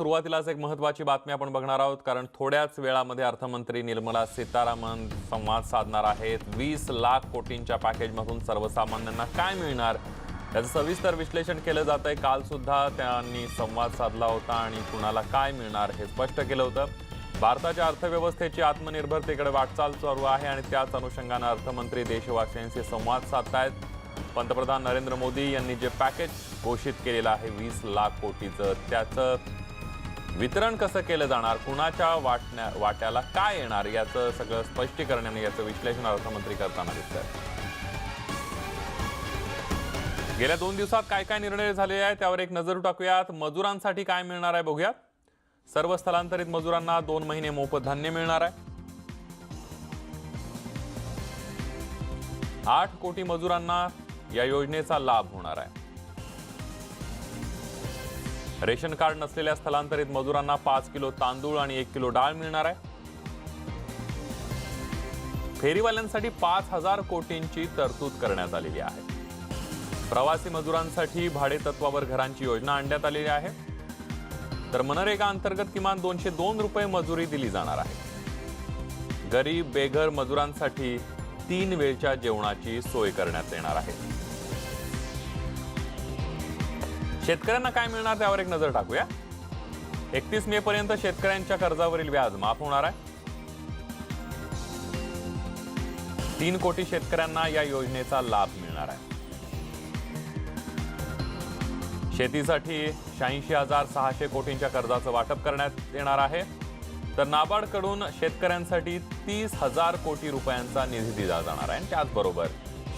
सुरुवातीलाच एक महत्त्वाची बातमी आपण बघणार आहोत, कारण थोड्याच वेळामध्ये अर्थमंत्री निर्मला सीतारामन संवाद साधणार आहेत. 20 लाख कोटींच्या पॅकेजमधून सर्वसामान्यांना काय मिळणार याचं सविस्तर विश्लेषण केलं जात आहे. काल सुद्धा त्यांनी संवाद साधला होता आणि कुणाला काय मिळणार हे स्पष्ट केलं होतं. भारताच्या अर्थव्यवस्थेची आत्मनिर्भरतेकडे वाटचाल चालू आहे आणि त्याच अनुषंगाने अर्थमंत्री देशवासियांशी संवाद साधतायत. पंतप्रधान नरेंद्र मोदी यांनी जे पॅकेज घोषित केलेलं आहे 20 लाख कोटीचं, त्याचं वितरण कसं केलं जाणार, कुणाच्या वाट्याला काय येणार याचं सगळं स्पष्टीकरण आणि याचं विश्लेषण अर्थमंत्री करताना दिसतंय. गेल्या 2 दिवसात काय काय निर्णय झाले आहेत त्यावर एक नजर टाकूयात. मजुरांसाठी काय मिळणार आहे बघूयात. सर्व स्थलांतरित मजुरांना 2 महिने मोफत धान्य मिळणार आहे. 8 कोटी मजुरांना या योजनेचा लाभ होणार आहे. रेशन कार्ड नसलेल्या स्थलांतरित मजुरांना 5 किलो तांदूळ आणि 1 किलो डाळ मिळणार आहे. फेरीवाल्यांसाठी 5,000 कोटींची तरतूद करण्यात आलेली आहे. प्रवासी मजुरांसाठी भाडेतत्वावर घरांची योजना आणण्यात आलेली आहे. तर मनरेगा अंतर्गत किमान 202 रुपये मजुरी दिली जाणार आहे. गरीब बेघर मजुरांसाठी 3 वेळच्या जेवणाची सोय करण्यात येणार आहे. शेतकऱ्यांना काय मिळणार त्यावर एक नजर टाकूया. 31 मे पर्यंत शेतकऱ्यांच्या कर्जावरील व्याज माफ होणार आहे. 3 कोटी शेतकऱ्यांना या योजनेचा लाभ मिळणार आहे. शेतीसाठी 86,600 कोटींच्या कर्जाचं वाटप करण्यात येणार आहे. तर नाबार्डकडून शेतकऱ्यांसाठी 30,000 कोटी रुपयांचा निधी दिला जाणार आहे. त्याचबरोबर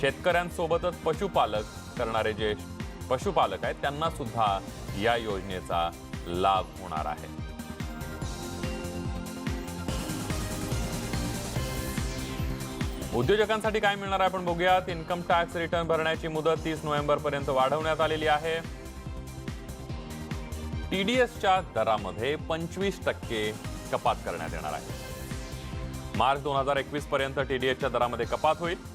शेतकऱ्यांसोबतच पशुपालक करणारे जे पशुपालक आहेत त्यांना सुद्धा या योजनेचा लाभ होणार आहे. उद्योजकांसाठी काय मिळणार आहे आपण बघूयात. इन्कम टॅक्स रिटर्न भरण्याची मुदत 30 नोव्हेंबर पर्यंत वाढवण्यात आलेली आहे. टीडीएसच्या दरामध्ये 25% कपात करण्यात येणार आहे. मार्च 2021 पर्यंत टीडीएसच्या दरामध्ये कपात होईल.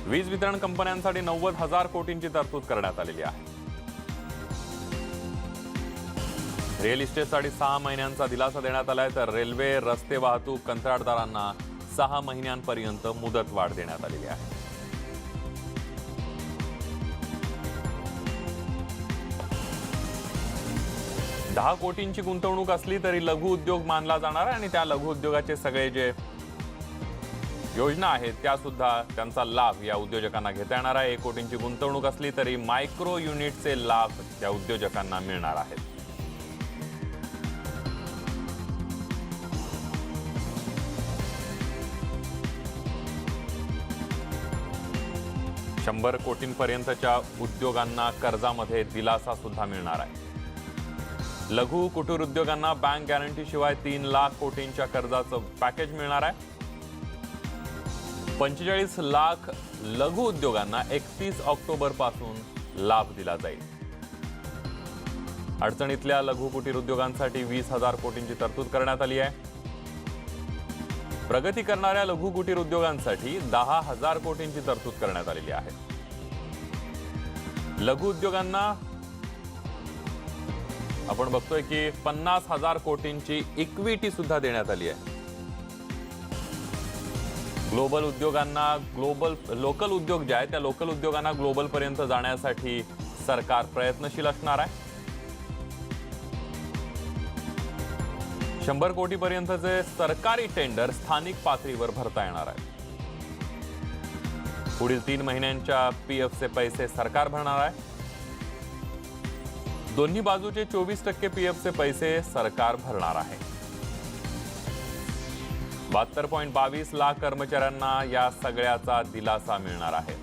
वीज वितरण कंपन्यांसाठी 90,000 कोटींची तरतूद करण्यात आलेली आहे. रिअल इस्टेटसाठी 6 महिन्यांचा दिलासा देण्यात आलाय. तर रेल्वे, रस्ते वाहतूक कंत्राटदारांना 6 महिन्यांपर्यंत मुदत वाढ देण्यात आलेली आहे. दहा कोटींची गुंतवणूक असली तरी लघु उद्योग मानला जाणार आहे आणि त्या लघु उद्योगाचे सगळे जे योजना आहेत त्या सुद्धा त्यांचा लाभ या उद्योजकांना घेता येणार आहे. 1 कोटींची गुंतवणूक असली तरी मायक्रो युनिटचे लाभ त्या उद्योजकांना मिळणार आहेत. $100 कोटींपर्यंतच्या उद्योगांना कर्जामध्ये दिलासा सुद्धा मिळणार आहे. लघु कुटीर उद्योगांना बँक गॅरंटी शिवाय 3 लाख कोटींच्या कर्जाचं पॅकेज मिळणार आहे. 45 लाख लघु उद्योगांना 31 ऑक्टोबर पासून लाभ दिला जाईल. अडचणीतल्या लघु कुटीर उद्योगांसाठी 20,000 कोटींची तरतूद करण्यात आली आहे. प्रगती करणाऱ्या लघु कुटीर उद्योगांसाठी 10,000 कोटींची तरतूद करण्यात आलेली आहे. लघु उद्योगांना आपण बघतोय की 50,000 कोटींची इक्विटी सुद्धा देण्यात आली आहे. ग्लोबल उद्योगांना लोकल उद्योग जे आहेत त्या लोकल उद्योगांना ग्लोबल पर्यंत जाण्यासाठी सरकार प्रयत्नशील असणार आहे. 100 कोटीपर्यंतचे सरकारी टेंडर स्थानिक पातळीवर भरता येणार आहे. पुढील 3 महिन्यांच्या पीएफचे पैसे सरकार भरणार आहे. दोन्ही बाजूचे 24% पीएफचे पैसे सरकार भरणार आहे. 72.22 लाख कर्मचाऱ्यांना या सगळ्याचा दिलासा मिळणार आहे.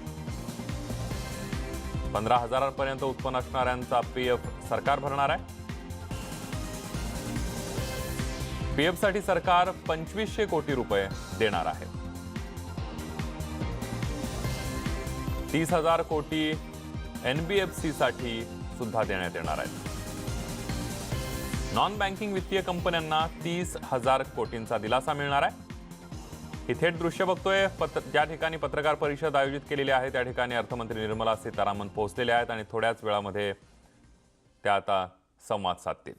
15,000 पर्यंत उत्पन्न असणाऱ्यांचा पीएफ सरकार भरणार आहे. पीएफ साठी सरकार 2,500 कोटी रुपये देणार आहे. 30,000 कोटी एनबीएफसी साठी सुद्धा देण्यात येणार आहेत. नॉन बँकिंग वित्तीय कंपन्यांना 30,000 कोटींचा दिलासा मिळणार आहे. ही थेट दृश्य बघतोय. ज्या ठिकाणी पत्रकार परिषद आयोजित केलेली आहे त्या ठिकाणी अर्थमंत्री निर्मला सीतारामन पोहोचलेले आहेत आणि थोड्याच वेळामध्ये त्या आता संवाद साधतील.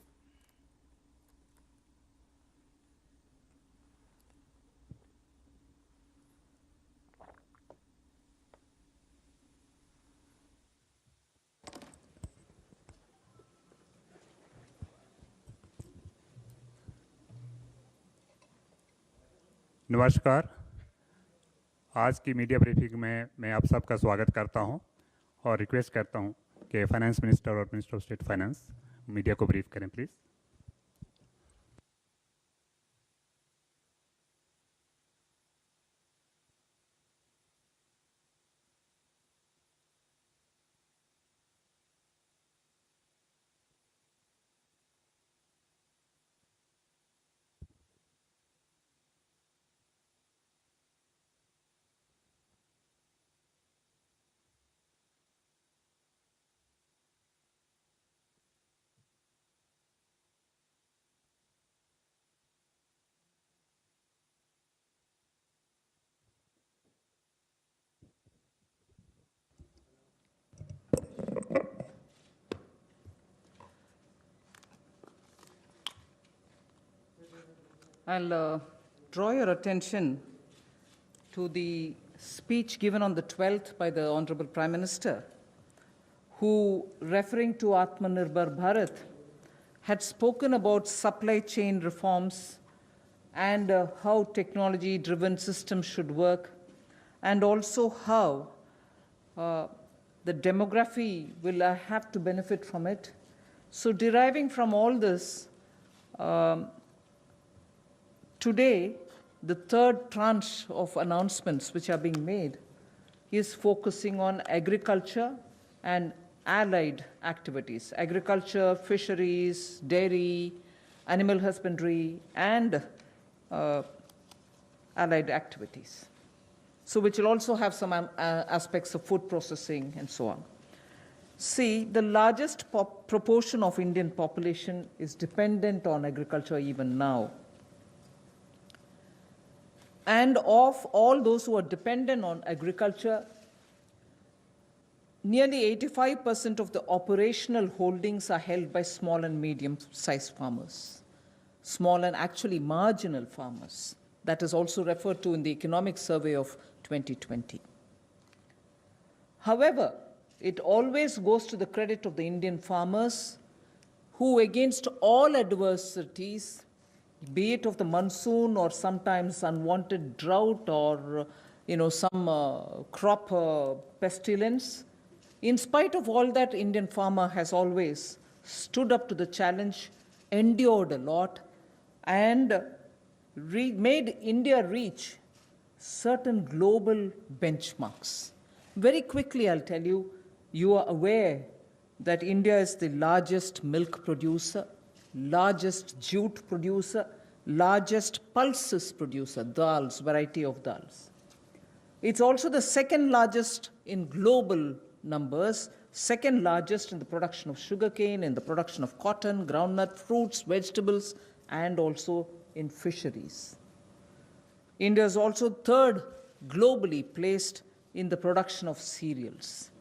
नमस्कार। आज की मीडिया ब्रीफिंग में मैं आप सबका स्वागत करता हूं और रिक्वेस्ट करता हूं कि फाइनेंस मिनिस्टर और minister of state finance media को ब्रीफ करें please. I'll draw your attention to the speech given on the 12th by the Honorable Prime Minister, who, referring to Atmanirbhar Bharat, had spoken about supply chain reforms and how technology-driven systems should work, and also how the demography will have to benefit from it. So deriving from all this, today, the third tranche of announcements which are being made is focusing on agriculture and allied activities. Agriculture, fisheries, dairy, animal husbandry, and allied activities. So which will also have some aspects of food processing and so on. See, the largest proportion of Indian population is dependent on agriculture even now. And of all those who are dependent on agriculture, nearly 85% of the operational holdings are held by small and medium-sized farmers, small and actually marginal farmers. That is also referred to in the Economic Survey of 2020. However, it always goes to the credit of the Indian farmers who, against all adversities, be it of the monsoon or sometimes unwanted drought or some crop pestilence, in spite of all that, Indian farmer has always stood up to the challenge, endured a lot, and made India reach certain global benchmarks. Very quickly, I'll tell you, you are aware that India is the largest milk producer, largest jute producer, largest pulses producer, dals, variety of dals. It's also the second largest in global numbers, second largest in the production of sugarcane, in the production of cotton, groundnut, fruits, vegetables, and also in fisheries. India is also third globally placed in the production of cereals.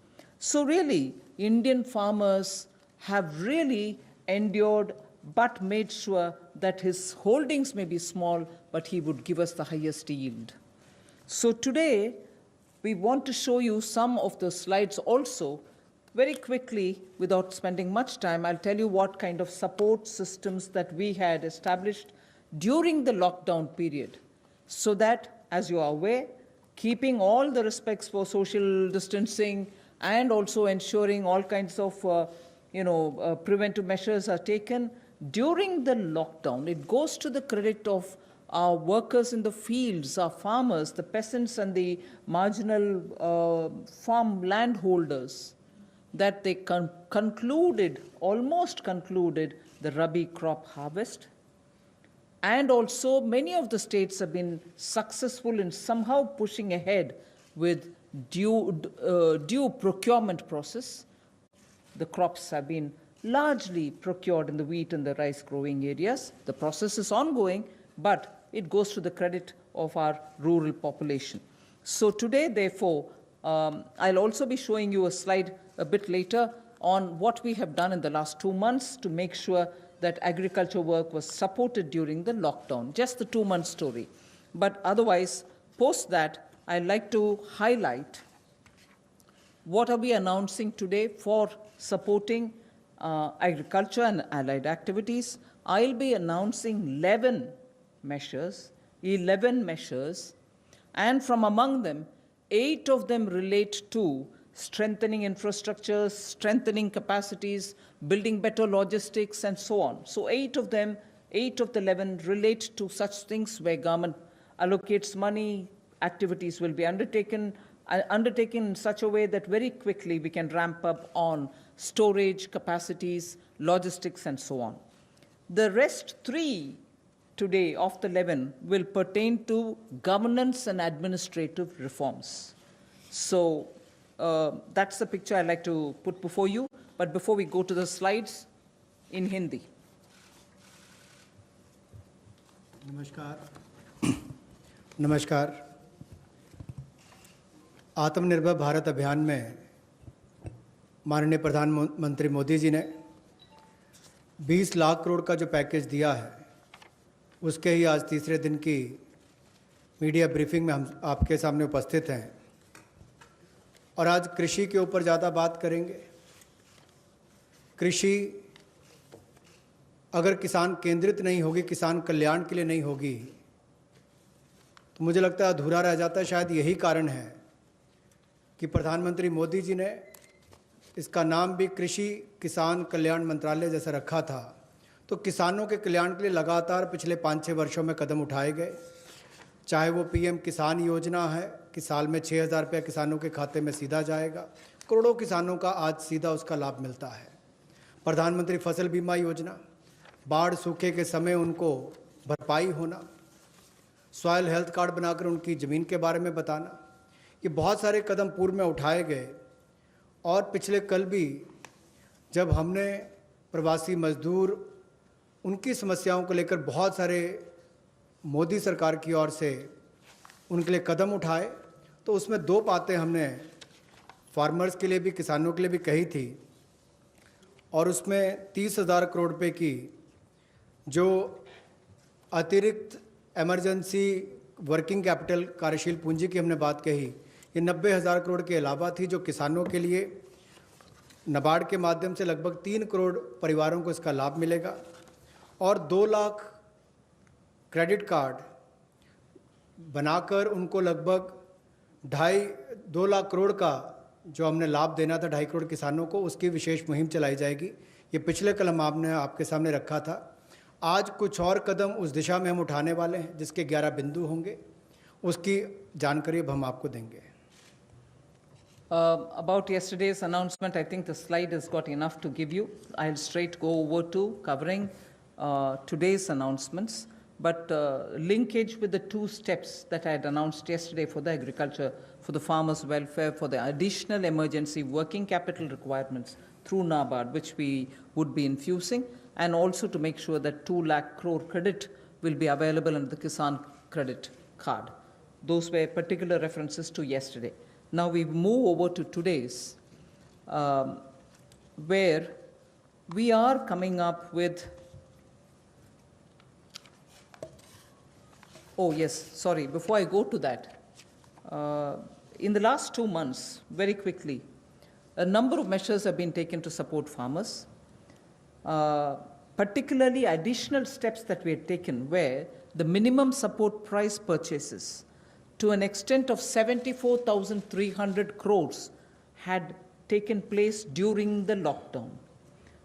So really, Indian farmers have really endured but made sure that his holdings may be small, but he would give us the highest yield. So today, we want to show you some of the slides also. Very quickly, without spending much time, I'll tell you what kind of support systems that we had established during the lockdown period, so that, as you are aware, keeping all the respects for social distancing and also ensuring all kinds of preventive measures are taken during the lockdown. It goes to the credit of our workers in the fields, our farmers, the peasants and the marginal farm landholders, that they almost concluded the Rabi crop harvest. And also, many of the states have been successful in somehow pushing ahead with due procurement process. The crops have been largely procured in the wheat and the rice growing areas. The process is ongoing, but it goes to the credit of our rural population. So today, therefore, I'll also be showing you a slide a bit later on what we have done in the last 2 months to make sure that agriculture work was supported during the lockdown, just the 2-month story. But otherwise, post that, I'd like to highlight what are we announcing today for supporting agriculture and allied activities. I'll be announcing 11 measures 11 measures, and from among them, 8 of them relate to strengthening infrastructures, strengthening capacities, building better logistics, and so on. So 8 of them, 8 of the 11 relate to such things where government allocates money, activities will be undertaken in such a way that very quickly we can ramp up on storage, capacities, logistics, and so on. The rest 3 today of the 11 will pertain to governance and administrative reforms. So that's the picture I'd like to put before you. But before we go to the slides, in Hindi. नमस्कार। आत्मनिर्भर भारत अभियान में माननीय प्रधानमंत्री मोदी जी ने 20 लाख करोड़ का जो package दिया है, उसके ही आज तीसरे दिन की मीडिया ब्रीफिंग में हम आपके सामने उपस्थित हैं और आज कृषि के ऊपर ज़्यादा बात करेंगे। कृषि अगर किसान केंद्रित नहीं होगी, किसान कल्याण के लिए नहीं होगी, तो मुझे लगता है अधूरा रह जाता है। शायद यही कारण है कि प्रधानमंत्री मोदी जी ने इसका नाम भी कृषि किसान कल्याण मंत्रालय जैसा रखा था। तो किसानों के कल्याण के लिए लगातार पिछले 5-6 वर्षों में कदम उठाए गए, चाहे वो पीएम किसान योजना है कि साल में 6,000 रुपये किसानों के खाते में सीधा जाएगा, करोड़ों किसानों का आज सीधा उसका लाभ मिलता है। प्रधानमंत्री फसल बीमा योजना, बाढ़ सूखे के समय उनको भरपाई होना, सॉइल हेल्थ कार्ड बनाकर उनकी ज़मीन के बारे में बताना, ये बहुत सारे कदम पूर्व में उठाए गए। और पिछले कल भी जब हमने प्रवासी मजदूर उनकी समस्याओं को लेकर बहुत सारे मोदी सरकार की ओर से उनके लिए कदम उठाए, तो उसमें 2 बातें हमने फार्मर्स के लिए भी, किसानों के लिए भी कही थी। और उसमें 30,000 करोड़ रुपए की जो अतिरिक्त इमरजेंसी वर्किंग कैपिटल कार्यशील पूंजी की हमने बात कही, ये 90,000 करोड़ के अलावा थी, जो किसानों के लिए नाबार्ड के माध्यम से लगभग 3 करोड़ परिवारों को इसका लाभ मिलेगा। और 2 लाख क्रेडिट कार्ड बनाकर उनको लगभग 2 लाख करोड़ का जो हमने लाभ देना था 2.5 करोड़ किसानों को, उसकी विशेष मुहिम चलाई जाएगी। ये पिछले कल हम आपने आपके सामने रखा था। आज कुछ और कदम उस दिशा में हम उठाने वाले हैं, जिसके 11 बिंदु होंगे, उसकी जानकारी अब हम आपको देंगे। About yesterday's announcement, I think the slide has got enough to give you. I'll straight go over to covering today's announcements, but linkage with the 2 steps that I had announced yesterday for the agriculture, for the farmers' welfare, for the additional emergency working capital requirements through NABARD, which we would be infusing, and also to make sure that 2 lakh crore credit will be available under the Kisan credit card. Those were particular references to yesterday. Now we move over to today's, where we are coming up with, oh yes, sorry, before I go to that, in the last 2 months, very quickly, a number of measures have been taken to support farmers. Particularly additional steps that we had taken where the minimum support price purchases to an extent of 74,300 crores had taken place during the lockdown.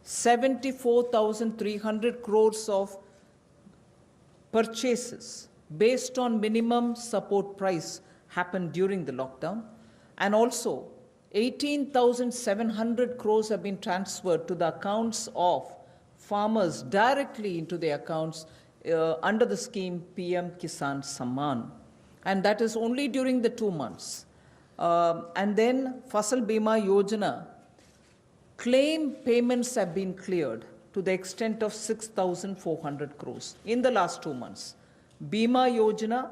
74,300 crores of purchases based on minimum support price happened during the lockdown, and also 18,700 crores have been transferred to the accounts of farmers directly into their accounts under the scheme PM Kisan Samman, and that is only during the 2 months. And then Fasal Bima Yojana claim payments have been cleared to the extent of 6,400 crores in the last 2 months. Bima Yojana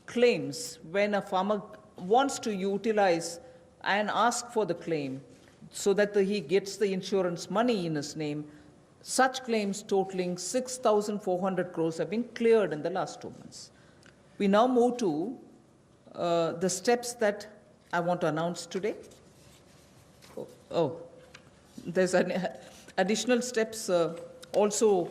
claims, when a farmer wants to utilize and ask for the claim so that he gets the insurance money in his name, such claims totaling 6,400 crores have been cleared in the last 2 months. We now move to the steps that I want to announce today. There's additional steps also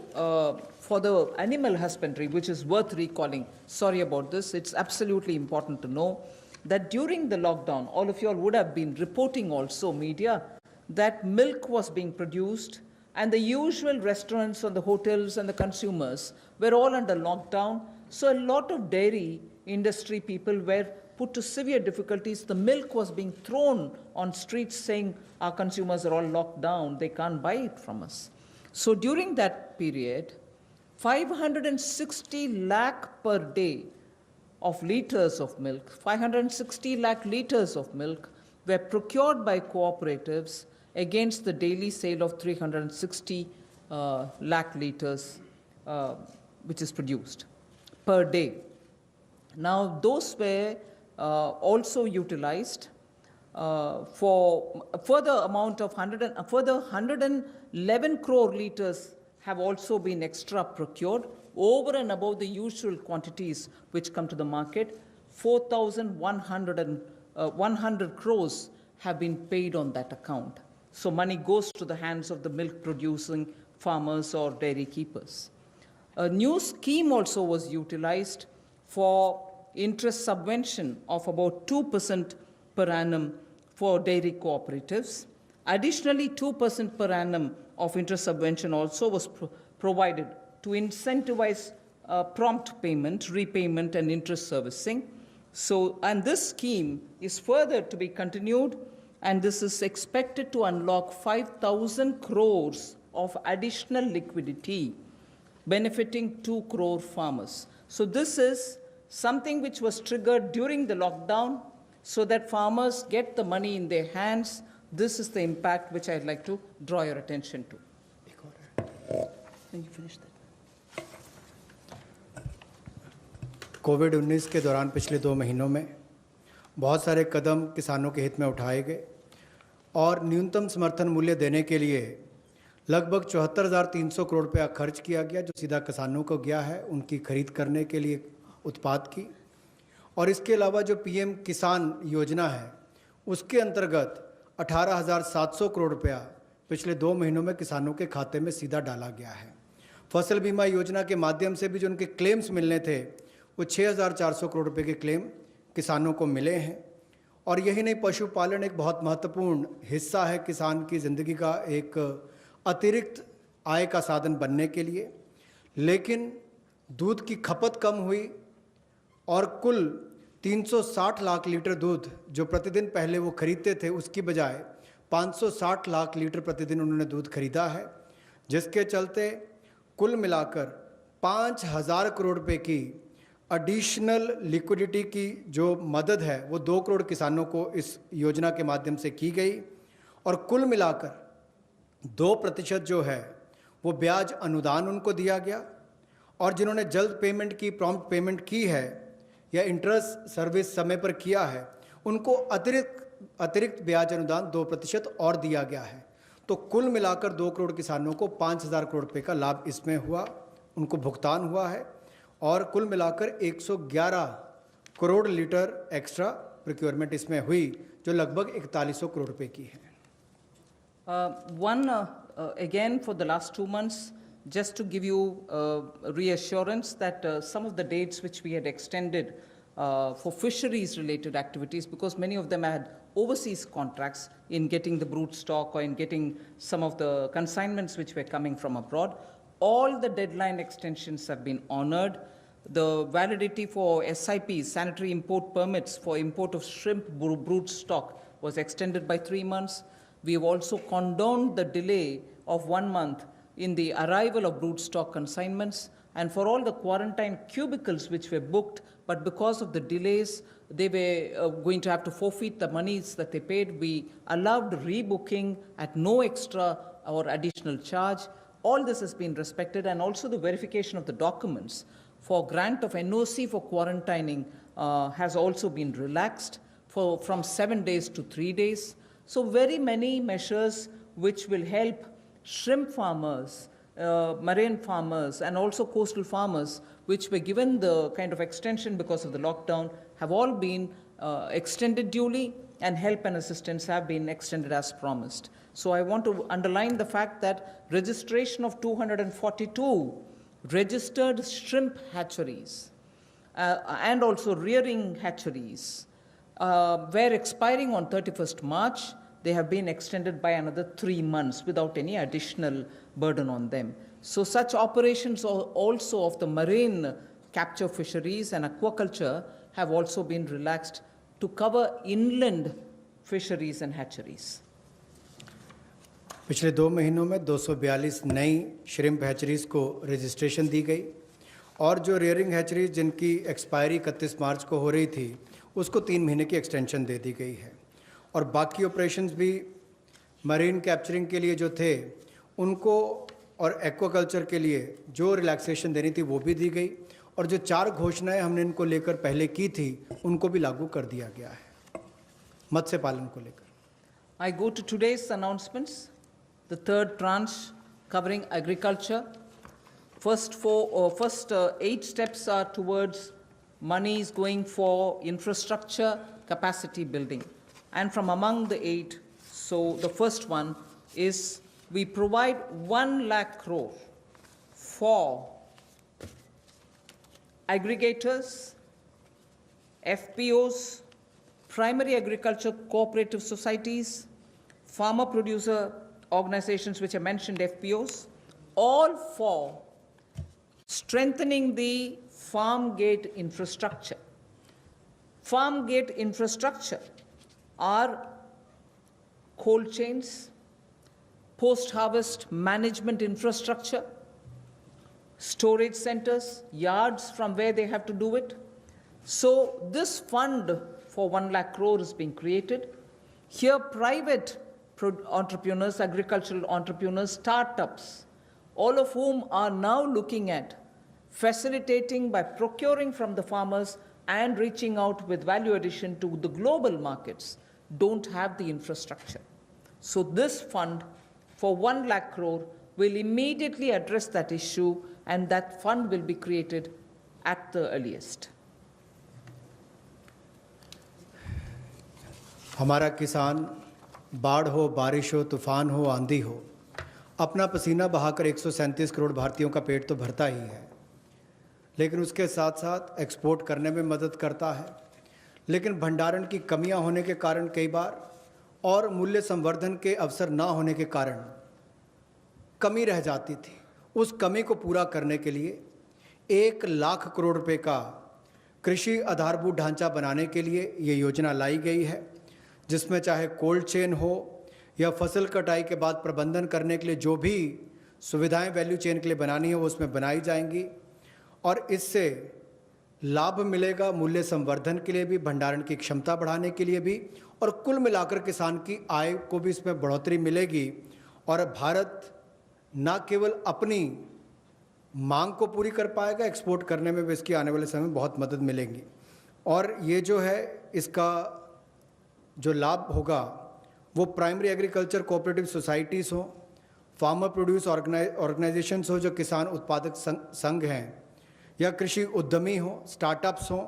for the animal husbandry, which is worth recalling. Sorry about this. It's absolutely important to know that during the lockdown, all of you all would have been reporting also, media, that milk was being produced and the usual restaurants and the hotels and the consumers were all under lockdown. So a lot of dairy industry people were put to severe difficulties. The milk was being thrown on streets saying our consumers are all locked down, they can't buy it from us. So during that period, 560 lakh per day of liters of milk, 560 lakh liters of milk were procured by cooperatives against the daily sale of 360 lakh liters which is produced per day. Now, those were also utilized for a further amount of further 111 crore liters have also been extra procured over and above the usual quantities which come to the market. 4,100 crores have been paid on that account. So money goes to the hands of the milk producing farmers or dairy keepers. A new scheme also was utilized for interest subvention of about 2% per annum for dairy cooperatives. Additionally, 2% per annum of interest subvention also was provided to incentivize prompt payment, repayment, and interest servicing. So, and this scheme is further to be continued, and this is expected to unlock 5,000 crores of additional liquidity, benefiting 2 crore farmers. So this is something which was triggered during the lockdown so that farmers get the money in their hands. This is the impact which I'd like to draw your attention to. Can you finish that? कोविड-19 के दौरान पिछले 2 महीनों में बहुत सारे कदम किसानों के हित में उठाए गए और न्यूनतम समर्थन मूल्य देने के लिए लगभग 74,300 करोड़ रुपया खर्च किया गया, जो सीधा किसानों को गया है उनकी खरीद करने के लिए उत्पाद की। और इसके अलावा जो पीएम किसान योजना है उसके अंतर्गत 18,700 करोड़ रुपया पिछले 2 महीनों में किसानों के खाते में सीधा डाला गया है। फसल बीमा योजना के माध्यम से भी जो उनके क्लेम्स मिलने थे वो 6,400 करोड़ रुपए के क्लेम किसानों को मिले हैं। और यही नहीं, पशुपालन एक बहुत महत्वपूर्ण हिस्सा है किसान की ज़िंदगी का, एक अतिरिक्त आय का साधन बनने के लिए। लेकिन दूध की खपत कम हुई और कुल 360 लाख लीटर दूध जो प्रतिदिन पहले वो खरीदते थे उसकी बजाय 560 लाख लीटर प्रतिदिन उन्होंने दूध खरीदा है, जिसके चलते कुल मिलाकर 5,000 करोड़ रुपए की एडिशनल लिक्विडिटी की जो मदद है वो 2 करोड़ किसानों को इस योजना के माध्यम से की गई। और कुल मिलाकर 2% जो है वो ब्याज अनुदान उनको दिया गया, और जिन्होंने जल्द पेमेंट की, प्रॉम्प्ट पेमेंट की है या इंटरेस्ट सर्विस समय पर किया है, उनको अतिरिक्त ब्याज अनुदान 2% और दिया गया है। तो कुल मिलाकर 2 करोड़ किसानों को 5,000 करोड़ रुपये का लाभ इसमें हुआ, उनको भुगतान हुआ है। और कुल मिलाकर 111 करोड़ लीटर एक्स्ट्रा प्रोक्योरमेंट इसमें हुई, जो लगभग 4100 करोड़ रुपए की है। Again, for the last 2 months, just to give you reassurance that some of the dates which we had extended for fisheries-related activities, because many of them had overseas contracts in getting the brood stock or in getting some of the consignments which were coming from abroad, all the deadline extensions have been honored. The validity for SIPs, sanitary import permits for import of shrimp brood stock, was extended by 3 months. We have also condoned the delay of 1 month in the arrival of brood stock consignments, and for all the quarantine cubicles which were booked, but because of the delays, they were going to have to forfeit the monies that they paid. We allowed rebooking at no extra or additional charge. All this has been respected, and also the verification of the documents for grant of NOC for quarantining has also been relaxed from 7 days to 3 days. So very many measures which will help shrimp farmers, marine farmers, and also coastal farmers, which were given the kind of extension because of the lockdown, have all been extended duly, and help and assistance have been extended as promised. So I want to underline the fact that registration of 242 registered shrimp hatcheries and also rearing hatcheries were expiring on 31st March. They have been extended by another 3 months without any additional burden on them. So such operations also of the marine capture fisheries and aquaculture have also been relaxed to cover inland fisheries and hatcheries. पिछले 2 महीनों में 242 नई shrimp हैचरीज़ को registration दी गई और जो rearing hatcheries जिनकी expiry 31 मार्च को हो रही थी उसको 3 महीने की एक्सटेंशन दे दी गई है और बाकी ऑपरेशंस भी मरीन कैप्चरिंग के लिए जो थे उनको और एक्वाकल्चर के लिए जो रिलैक्सेशन देनी थी वो भी दी गई और जो 4 घोषणाएं हमने इनको लेकर पहले की थी उनको भी लागू कर दिया गया है मत्स्य पालन को लेकर. I go to today's announcements, the third tranche covering agriculture. First 8 steps are towards monies going for infrastructure capacity building. And from among the 8, so the first one is we provide 1 lakh crore for aggregators, FPOs, primary agriculture cooperative societies, farmer producer organizations which I mentioned, FPOs, all for strengthening the farm gate infrastructure. Farm gate infrastructure are cold chains, post-harvest management infrastructure, storage centers, yards from where they have to do it. So this fund for 1 lakh crore is being created. Here private entrepreneurs, agricultural entrepreneurs, startups, all of whom are now looking at facilitating by procuring from the farmers and reaching out with value addition to the global markets, don't have the infrastructure. So this fund for 1 lakh crore will immediately address that issue and that fund will be created at the earliest. हमारा किसान बाढ़ हो, बारिश हो, तूफान हो, आंधी हो, अपना पसीना बहाकर 137 करोड़ भारतीयों का पेट तो भरता ही है, लेकिन उसके साथ साथ एक्सपोर्ट करने में मदद करता है. लेकिन भंडारण की कमियां होने के कारण कई बार और मूल्य संवर्धन के अवसर ना होने के कारण कमी रह जाती थी. उस कमी को पूरा करने के लिए 1 लाख करोड़ रुपए का कृषि आधारभूत ढांचा बनाने के लिए ये योजना लाई गई है, जिसमें चाहे कोल्ड चेन हो या फसल कटाई के बाद प्रबंधन करने के लिए जो भी सुविधाएं वैल्यू चेन के लिए बनानी है वो उसमें बनाई जाएंगी और इससे लाभ मिलेगा मूल्य संवर्धन के लिए भी, भंडारण की क्षमता बढ़ाने के लिए भी और कुल मिलाकर किसान की आय को भी इसमें बढ़ोतरी मिलेगी और भारत न केवल अपनी मांग को पूरी कर पाएगा, एक्सपोर्ट करने में भी इसकी आने वाले समय में बहुत मदद मिलेगी. और ये जो है इसका जो लाभ होगा वो प्राइमरी एग्रीकल्चर कोऑपरेटिव सोसाइटीज़ हों, फार्मर प्रोड्यूस ऑर्गेनाइजेशंस हो जो किसान उत्पादक संघ हैं, या कृषि उद्यमी हों, स्टार्टअप्स हों,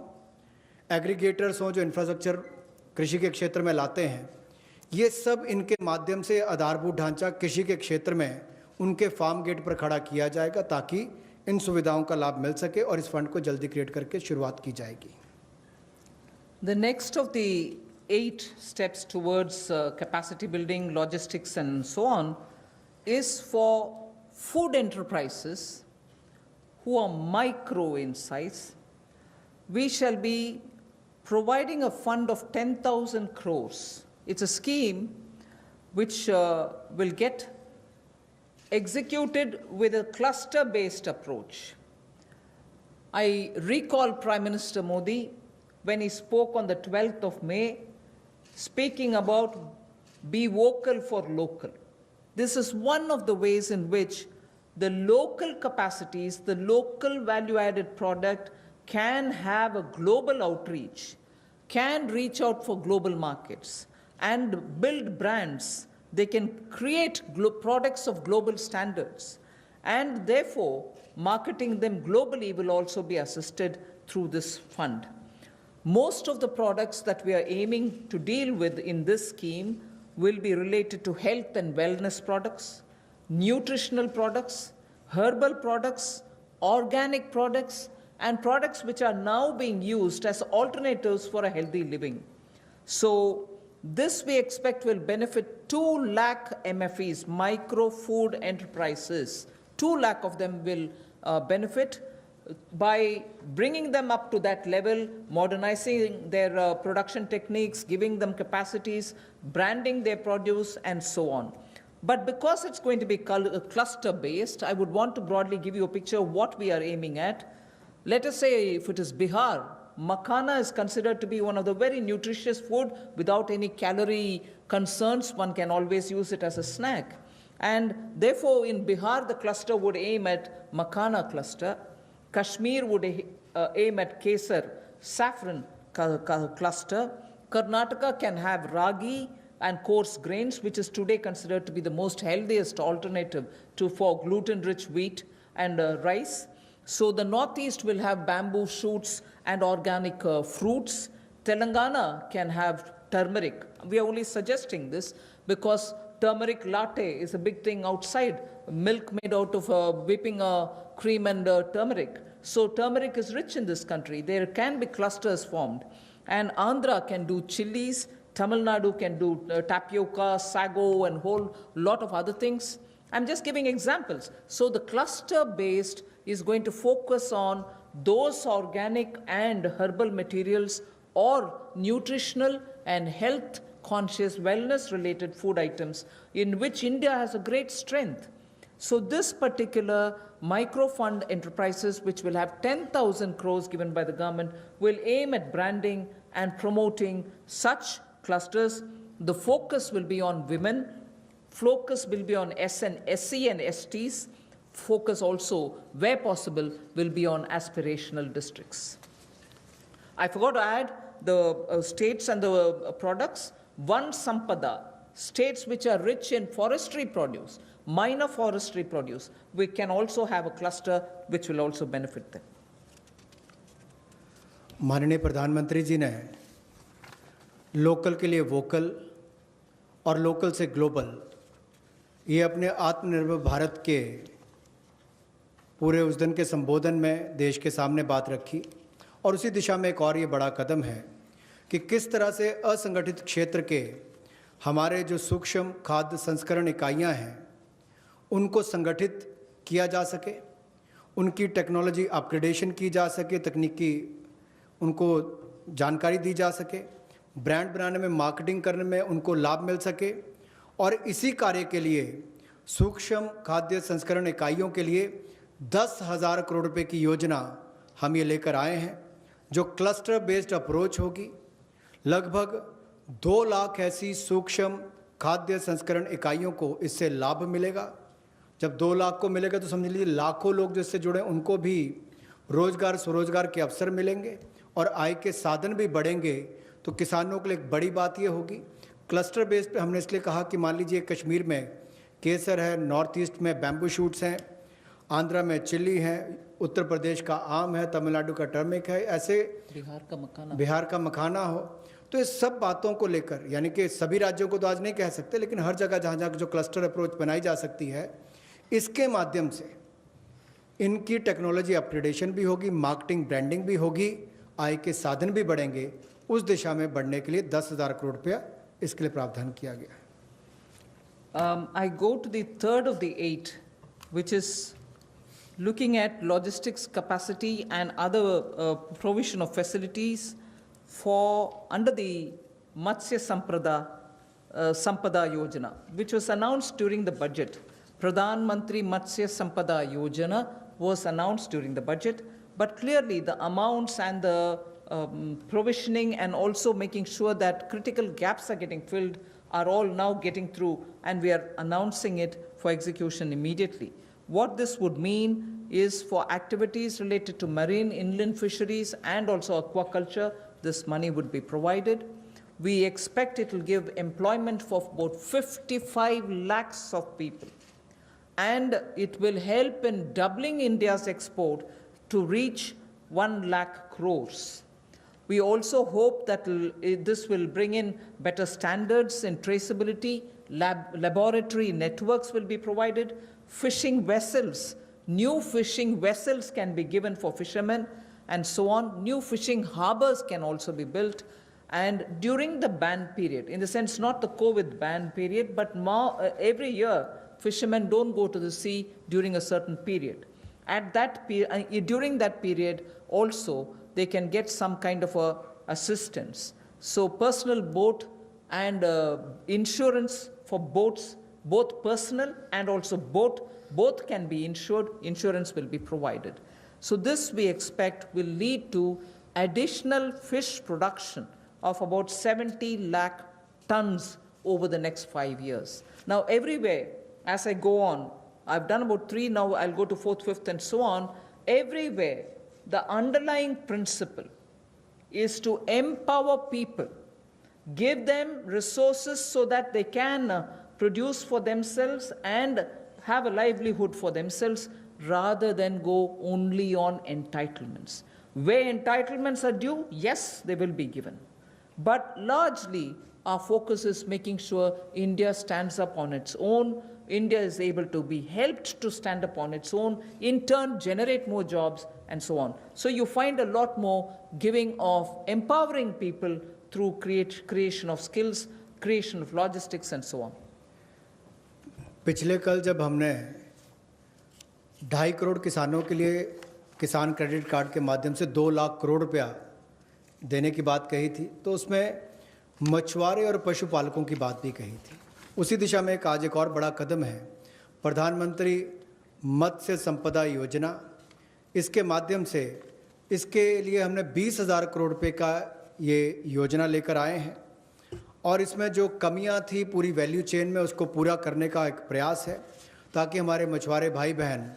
एग्रीगेटर्स हों जो इंफ्रास्ट्रक्चर कृषि के क्षेत्र में लाते हैं. ये सब इनके माध्यम से आधारभूत ढांचा कृषि के क्षेत्र में उनके फार्म गेट पर खड़ा किया जाएगा ताकि इन सुविधाओं का लाभ मिल सके और इस फंड को जल्दी क्रिएट करके शुरुआत की जाएगी. The next of the 8 steps towards capacity building, logistics and so on is for food enterprises who are micro in size. We shall be providing a fund of 10,000 crores. It's a scheme which will get executed with a cluster-based approach. I recall Prime Minister Modi when he spoke on the 12th of May, speaking about be vocal for local. This is one of the ways in which the local capacities, the local value-added product can have a global outreach, can reach out for global markets and build brands. They can create products of global standards and therefore marketing them globally will also be assisted through this fund. Most of the products that we are aiming to deal with in this scheme will be related to health and wellness products, nutritional products, herbal products, organic products, and products which are now being used as alternatives for a healthy living. So this we expect will benefit 2 lakh MFEs, micro food enterprises. 2 lakh of them will benefit by bringing them up to that level, modernizing their production techniques, giving them capacities, branding their produce, and so on. But because it's going to be cluster-based, I would want to broadly give you a picture of what we are aiming at. Let us say if it is Bihar, makhana is considered to be one of the very nutritious food without any calorie concerns. One can always use it as a snack. And therefore, in Bihar, the cluster would aim at makhana cluster. Kashmir would aim at kesar, saffron cluster. Karnataka can have ragi and coarse grains, which is today considered to be the most healthiest alternative for gluten-rich wheat and rice. So the Northeast will have bamboo shoots and organic fruits. Telangana can have turmeric. We are only suggesting this because turmeric latte is a big thing outside, milk made out of whipping cream and turmeric. So turmeric is rich in this country. There can be clusters formed. And Andhra can do chilies, Tamil Nadu can do tapioca, sago, and whole lot of other things. I'm just giving examples. So the cluster-based is going to focus on those organic and herbal materials or nutritional and health-conscious, wellness-related food items in which India has a great strength. So this particular micro-fund enterprises, which will have 10,000 crores given by the government, will aim at branding and promoting such clusters. The focus will be on women. Focus will be on SC and STs. Focus also, where possible, will be on aspirational districts. I forgot to add the states and the products. One Sampada, states which are rich in forestry produce, minor forestry produce, we can also have a cluster which will also benefit them. माननीय प्रधानमंत्री जी ने local के लिए vocal और local से global ये अपने आत्मनिर्भर भारत के पूरे उस दिन के संबोधन में देश के सामने बात रखी और उसी दिशा में एक और ये बड़ा कदम है कि किस तरह से असंगठित क्षेत्र के हमारे जो सूक्ष्म खाद्य संस्करण इकाइयां हैं उनको संगठित किया जा सके, उनकी टेक्नोलॉजी अपग्रेडेशन की जा सके, तकनीकी उनको जानकारी दी जा सके, ब्रांड बनाने में, मार्केटिंग करने में उनको लाभ मिल सके। और इसी कार्य के लिए सूक्ष्म खाद्य संस्करण इकाइयों के लिए 10,000 करोड़ रुपए की योजना हम ये लेकर आए हैं, जो क्लस्टर बेस्ड अप्रोच होगी। लगभग 2 लाख ऐसी सूक्ष्म खाद्य संस्करण इकाइयों को इससे लाभ मिलेगा। जब 2 लाख को मिलेगा तो समझ लीजिए लाखों लोग जो इससे जुड़े उनको भी रोजगार स्वरोजगार के अवसर मिलेंगे और आय के साधन भी बढ़ेंगे। तो किसानों के लिए एक बड़ी बात ये होगी। क्लस्टर बेस पे हमने इसलिए कहा कि मान लीजिए कश्मीर में केसर है, नॉर्थ ईस्ट में बैम्बू शूट्स हैं, आंध्रा में चिल्ली है, उत्तर प्रदेश का आम है, तमिलनाडु का टर्मिक है, ऐसे बिहार का मखाना हो। तो इस सब बातों को लेकर, यानी कि सभी राज्यों को तो आज नहीं कह सकते, लेकिन हर जगह जहाँ जहाँ जो क्लस्टर अप्रोच बनाई जा सकती है, इसके माध्यम से इनकी टेक्नोलॉजी अपग्रेडेशन भी होगी, मार्केटिंग ब्रांडिंग भी होगी, आय के साधन भी बढ़ेंगे। उस दिशा में बढ़ने के लिए 10,000 करोड़ रुपया इसके लिए प्रावधान किया गया है। I go to the third of the 8, which is looking at logistics capacity and other provision of facilities for under the Matsya Sampada Yojana, which was announced during the budget. Pradhan Mantri Matsya Sampada Yojana was announced during the budget, but clearly the amounts and the provisioning and also making sure that critical gaps are getting filled are all now getting through, and we are announcing it for execution immediately. What this would mean is for activities related to marine inland fisheries and also aquaculture, this money would be provided. We expect it will give employment for about 55 lakhs of people, and it will help in doubling India's export to reach 1 lakh crores. We also hope that this will bring in better standards in traceability, laboratory networks will be provided, fishing vessels New fishing vessels can be given for fishermen and so on. New fishing harbors can also be built. And during the ban period, in the sense not the COVID ban period, but every year fishermen don't go to the sea during a certain period. At that during that period also they can get some kind of assistance. So personal boat and insurance for boats, both personal and also both can be insured. Insurance will be provided. So this we expect will lead to additional fish production of about 70 lakh tons over the next 5 years. Now everywhere, as I go on, I've done about 3, now I'll go to 4th, 5th and so on. Everywhere, the underlying principle is to empower people, give them resources so that they can produce for themselves and have a livelihood for themselves rather than go only on entitlements. Where entitlements are due, yes, they will be given. But largely, our focus is making sure India stands up on its own. India is able to be helped to stand up on its own, in turn generate more jobs and so on. So you find a lot more giving of empowering people through creation of skills, creation of logistics and so on. पिछले कल जब हमने 2.5 करोड़ किसानों के लिए किसान credit card के माध्यम से 2 लाख करोड़ रुपया देने की बात कही थी, तो उसमें मछुआरे और पशुपालकों की बात भी कही थी। उसी दिशा में आज एक और बड़ा कदम है, प्रधानमंत्री मत्स्य संपदा योजना। इसके माध्यम से इसके लिए हमने 20,000 करोड़ रुपए का ये योजना लेकर आए हैं और इसमें जो कमियां थी पूरी वैल्यू चेन में उसको पूरा करने का एक प्रयास है, ताकि हमारे मछुआरे भाई बहन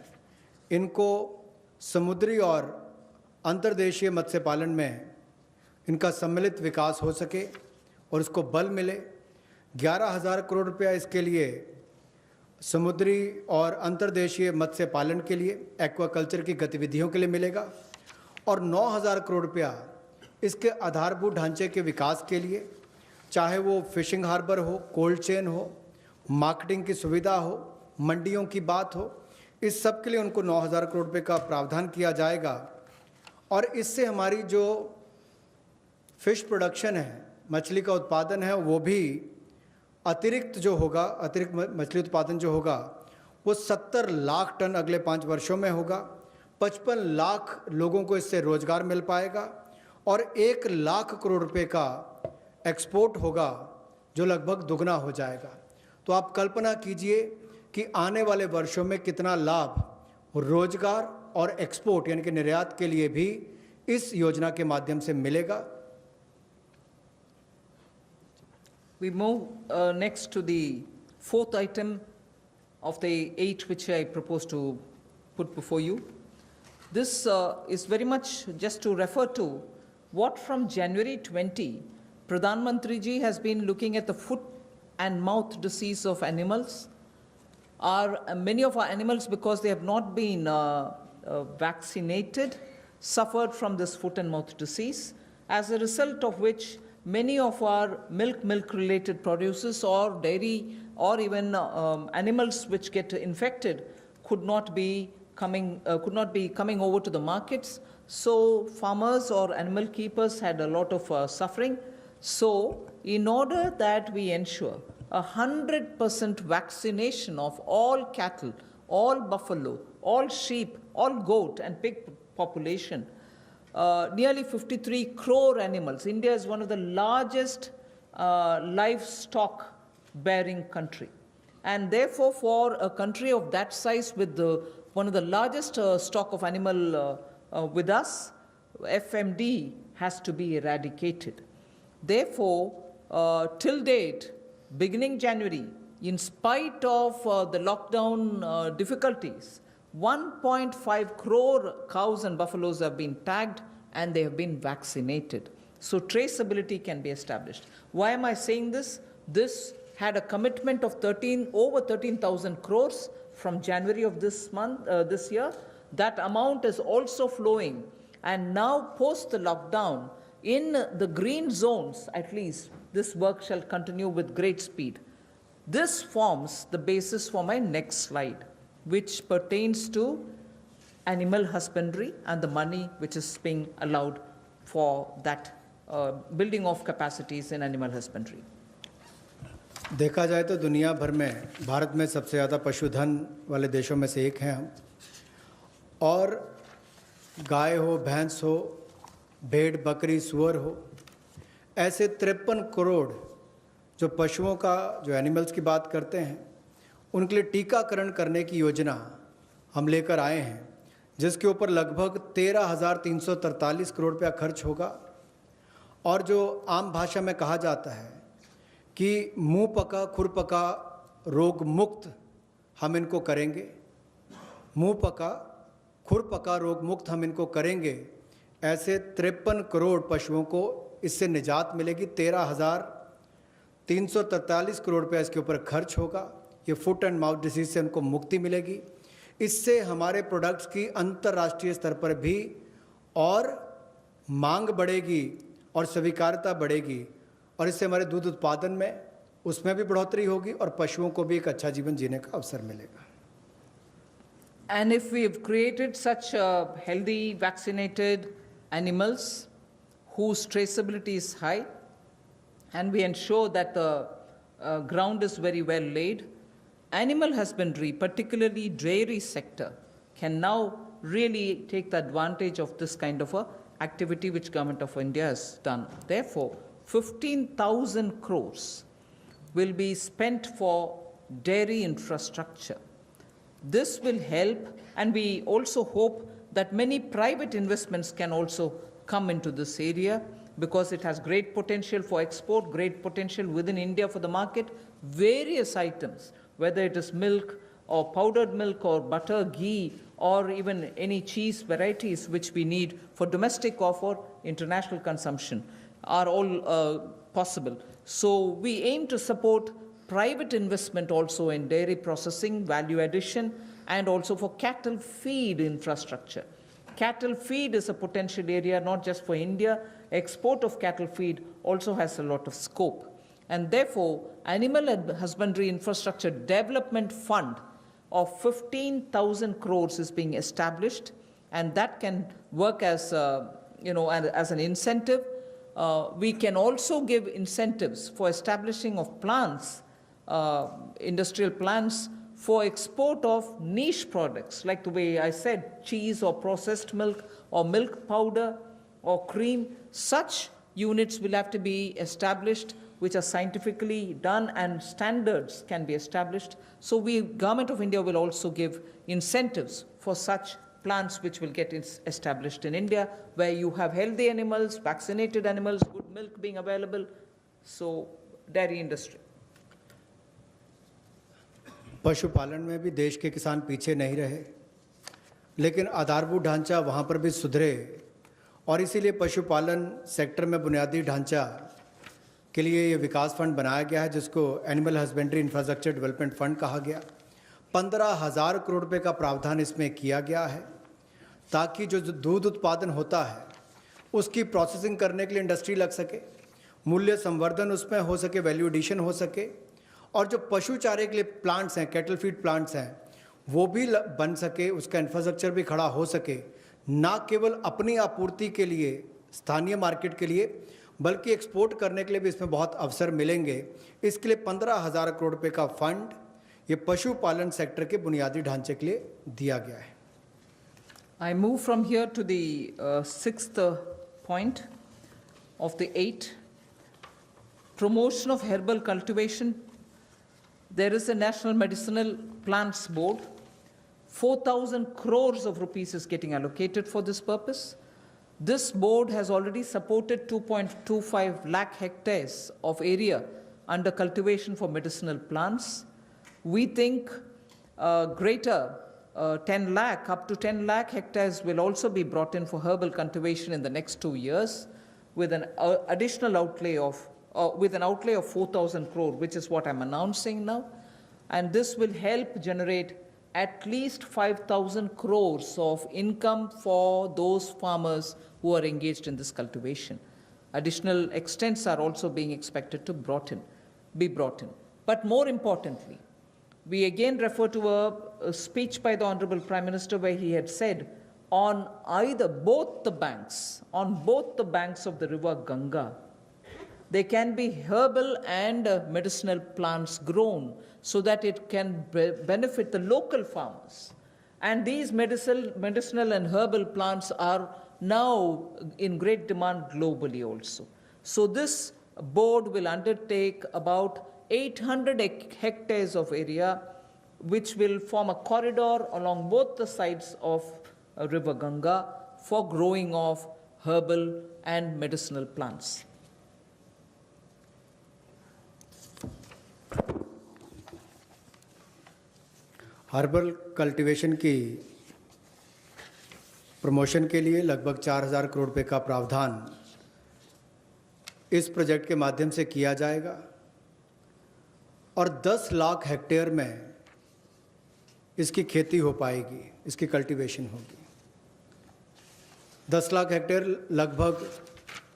इनको समुद्री और अंतर्देशीय मत्स्य पालन में इनका सम्मिलित विकास हो सके और उसको बल मिले। 11,000 करोड़ रुपया इसके लिए समुद्री और अंतर्देशीय मत्स्य पालन के लिए, एक्वाकल्चर की गतिविधियों के लिए मिलेगा और 9,000 करोड़ रुपया इसके आधारभूत ढांचे के विकास के लिए, चाहे वो फिशिंग हार्बर हो, कोल्ड चेन हो, मार्केटिंग की सुविधा हो, मंडियों की बात हो, इस सब के लिए उनको 9,000 करोड़ रुपए का प्रावधान किया जाएगा। और इससे हमारी जो फिश प्रोडक्शन है, मछली का उत्पादन है, वो भी अतिरिक्त मछली उत्पादन जो होगा वो 70 लाख टन अगले 5 वर्षों में होगा। 55 लाख लोगों को इससे रोजगार मिल पाएगा और 1 लाख करोड़ रुपए का एक्सपोर्ट होगा, जो लगभग दुगना हो जाएगा। तो आप कल्पना कीजिए कि आने वाले वर्षों में कितना लाभ रोजगार और एक्सपोर्ट यानी कि निर्यात के लिए भी इस योजना के माध्यम से मिलेगा। We move next to the 4th item of the 8 which I propose to put before you. This is very much just to refer to what from January 20, Pradhan Mantri ji has been looking at the foot and mouth disease of animals. Many of our animals, because they have not been vaccinated, suffered from this foot and mouth disease, as a result of which many of our milk-related producers or dairy or even animals which get infected could not be coming over to the markets. So farmers or animal keepers had a lot of suffering. So in order that we ensure 100% vaccination of all cattle, all buffalo, all sheep, all goat and pig population, nearly 53 crore animals. India is one of the largest livestock bearing country. And therefore, for a country of that size with one of the largest stock of animal with us, FMD has to be eradicated. Therefore, till date, beginning January, in spite of the lockdown difficulties, 1.5 crore cows and buffaloes have been tagged and they have been vaccinated. So traceability can be established. Why am I saying this? This had a commitment of over 13,000 crores from January of this year. That amount is also flowing. And now post the lockdown, in the green zones at least, this work shall continue with great speed. This forms the basis for my next slide, which pertains to animal husbandry and the money which is being allowed for that building of capacities in animal husbandry. देखा जाए तो दुनिया भर में भारत में सबसे ज़्यादा पशुधन वाले देशों में से एक हैं हम, और गाय हो, भैंस हो, भेड़, बकरी, सूअर हो, ऐसे 53 करोड़ जो पशुओं का, जो एनिमल्स की बात करते हैं, उनके लिए टीकाकरण करने की योजना हम लेकर आए हैं, जिसके ऊपर लगभग 13,343 करोड़ रुपया खर्च होगा। और जो आम भाषा में कहा जाता है कि मुंह पका खुर पका रोग मुक्त हम इनको करेंगे, मुंह पका खुर पका रोग मुक्त हम इनको करेंगे, ऐसे 53 करोड़ पशुओं को इससे निजात मिलेगी। 13,343 करोड़ रुपया इसके ऊपर खर्च होगा। ये फुट एंड माउथ डिसीज से उनको मुक्ति मिलेगी। इससे हमारे प्रोडक्ट्स की अंतर्राष्ट्रीय स्तर पर भी और मांग बढ़ेगी और स्वीकार्यता बढ़ेगी, और इससे हमारे दूध उत्पादन में उसमें भी बढ़ोतरी होगी और पशुओं को भी एक अच्छा जीवन जीने का अवसर मिलेगा। And if we have created such healthy, vaccinated animals whose traceability is high, and we ensure that the ground is very well laid, animal husbandry, particularly dairy sector, can now really take the advantage of this kind of a activity which Government of India has done. Therefore, 15,000 crores will be spent for dairy infrastructure. This will help, and we also hope that many private investments can also come into this area, because it has great potential for export, great potential within India for the market. Various items, whether it is milk or powdered milk or butter, ghee, or even any cheese varieties which we need for domestic or for international consumption, are all possible. So we aim to support private investment also in dairy processing, value addition, and also for cattle feed infrastructure. Cattle feed is a potential area not just for India. Export of cattle feed also has a lot of scope. And therefore, Animal Husbandry Infrastructure Development Fund of 15,000 crores is being established, and that can work as, as an incentive. We can also give incentives for establishing of plants, industrial plants for export of niche products, like the way I said, cheese or processed milk or milk powder or cream. Such units will have to be established, which are scientifically done, and standards can be established. So Government of India will also give incentives for such plants which will get established in India, where you have healthy animals, vaccinated animals, good milk being available. So dairy industry. पशुपालन में भी देश के किसान पीछे नहीं रहे, लेकिन आधारभूत ढांचा वहाँ पर भी सुधरे, और इसीलिए पशुपालन सेक्टर में बुनियादी ढांचा के लिए ये विकास फंड बनाया गया है, जिसको animal husbandry infrastructure development fund कहा गया। 15,000 करोड़ रुपए का प्रावधान इसमें किया गया है, ताकि जो दूध उत्पादन होता है उसकी प्रोसेसिंग करने के लिए इंडस्ट्री लग सके, मूल्य संवर्धन उसमें हो सके, वैल्यू एडिशन हो सके, और जो पशु चारे के लिए प्लांट्स हैं, कैटल फीड प्लांट्स हैं, वो भी बन सके, उसका इंफ्रास्ट्रक्चर भी खड़ा हो सके, ना केवल अपनी आपूर्ति के लिए, स्थानीय मार्केट के लिए, बल्कि एक्सपोर्ट करने के लिए भी इसमें बहुत अवसर मिलेंगे। इसके लिए 15,000 करोड़ रुपए का फंड ये पशुपालन सेक्टर के बुनियादी ढांचे के लिए दिया गया है। I move from here to the sixth point of the 8. Promotion of herbal cultivation. There is a National Medicinal Plants Board. 4,000 crores of rupees is getting allocated for this purpose. This board has already supported 2.25 lakh hectares of area under cultivation for medicinal plants. We think greater 10 lakh, up to 10 lakh hectares will also be brought in for herbal cultivation in the next 2 years, with an additional outlay of, with an outlay of 4,000 crore, which is what I'm announcing now. And this will help generate at least 5,000 crores of income for those farmers who are engaged in this cultivation. Additional extents are also being expected to be brought in. But more importantly, We again refer to a speech by the Honorable Prime Minister where he had said, on both the banks of the river Ganga, there can be herbal and medicinal plants grown so that it can benefit the local farmers. And these medicinal and herbal plants are now in great demand globally also. So this board will undertake about 800 hectares of area, which will form a corridor along both the sides of River Ganga for growing of herbal and medicinal plants. Herbal cultivation की promotion के लिए लगभग 4,000 करोड़ रुपए का प्रावधान इस project के माध्यम से किया जाएगा और 10 लाख हेक्टेयर में इसकी खेती हो पाएगी, इसकी कल्टीवेशन होगी। 10 लाख हेक्टेयर लगभग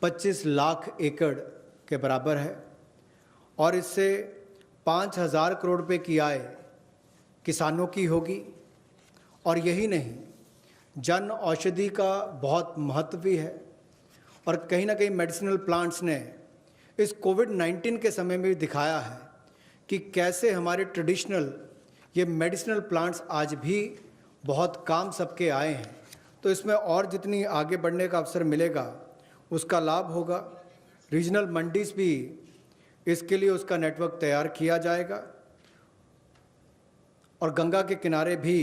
25 लाख एकड़ के बराबर है और इससे 5,000 करोड़ रुपए की आय किसानों की होगी। और यही नहीं, जन औषधि का बहुत महत्व भी है और कहीं ना कहीं मेडिसिनल प्लांट्स ने इस कोविड-19 के समय में भी दिखाया है कि कैसे हमारे ट्रेडिशनल ये मेडिसिनल प्लांट्स आज भी बहुत काम सबके आए हैं। तो इसमें और जितनी आगे बढ़ने का अवसर मिलेगा उसका लाभ होगा। रीजनल मंडीज भी इसके लिए उसका नेटवर्क तैयार किया जाएगा और गंगा के किनारे भी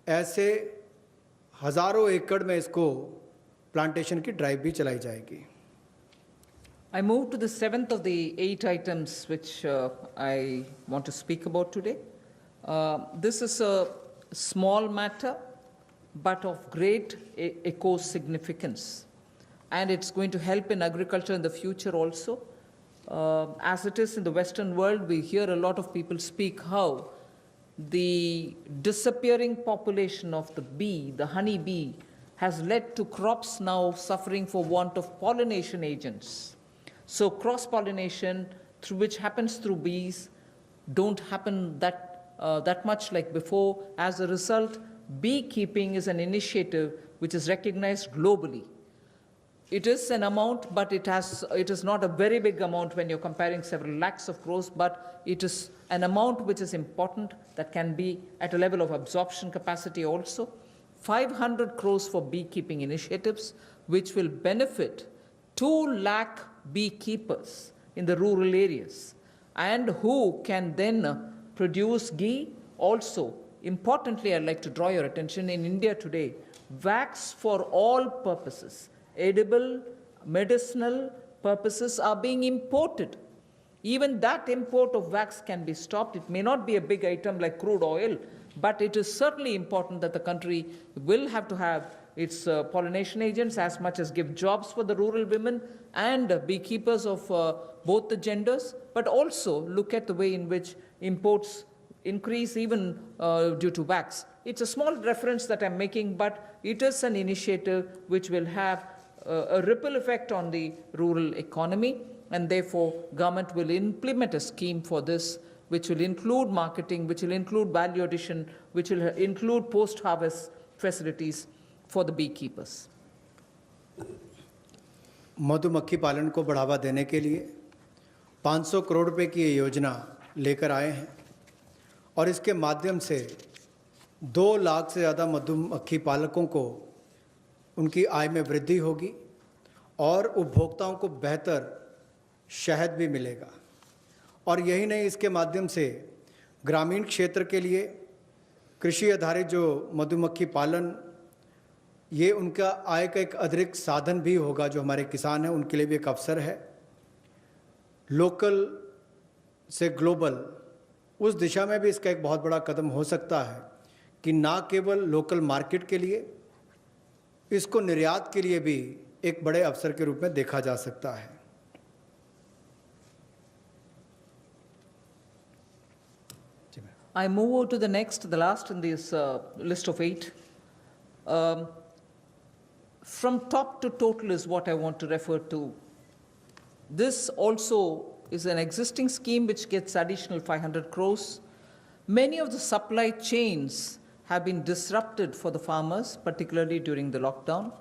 ऐसे हज़ारों एकड़ में इसको प्लांटेशन की ड्राइव भी चलाई जाएगी। I move to the seventh of the 8 items which I want to speak about today. This is a small matter, but of great eco significance, and it's going to help in agriculture in the future also. As it is in the Western world, we hear a lot of people speak how the disappearing population of the bee, the honey bee, has led to crops now suffering for want of pollination agents. So cross-pollination, through which happens through bees, don't happen that much like before. As a result, beekeeping is an initiative which is recognized globally. It is an amount, but it is not a very big amount when you're comparing several lakhs of crores, but it is an amount which is important that can be at a level of absorption capacity also. 500 crores for beekeeping initiatives, which will benefit 2 lakh beekeepers in the rural areas, and who can then produce ghee. Also, importantly, I'd like to draw your attention, in India today, wax for all purposes, edible, medicinal purposes, are being imported. Even that import of wax can be stopped. It may not be a big item like crude oil, but it is certainly important that the country will have to have its pollination agents, as much as give jobs for the rural women and beekeepers of both the genders, but also look at the way in which imports increase even due to wax. It's a small reference that I'm making, but it is an initiative which will have a ripple effect on the rural economy, and therefore government will implement a scheme for this, which will include marketing, which will include value addition, which will include post-harvest facilities for the beekeepers. मधुमक्खी पालन को बढ़ावा देने के लिए 500 करोड़ रुपए की ये योजना लेकर आए हैं और इसके माध्यम से 2 लाख से ज़्यादा मधुमक्खी पालकों को उनकी आय में वृद्धि होगी और उपभोक्ताओं को बेहतर शहद भी मिलेगा। और यही नहीं, इसके माध्यम से ग्रामीण क्षेत्र के लिए कृषि आधारित जो मधुमक्खी पालन, ये उनका आय का एक अतिरिक्त साधन भी होगा। जो हमारे किसान हैं उनके लिए भी एक अवसर है। लोकल से ग्लोबल, उस दिशा में भी इसका एक बहुत बड़ा कदम हो सकता है कि ना केवल लोकल मार्केट के लिए, इसको निर्यात के लिए भी एक बड़े अवसर के रूप में देखा जा सकता है। I move on to the next, the last in this list of 8. From top to total is what I want to refer to. This also is an existing scheme which gets additional 500 crores. Many of the supply chains have been disrupted for the farmers, particularly during the lockdown.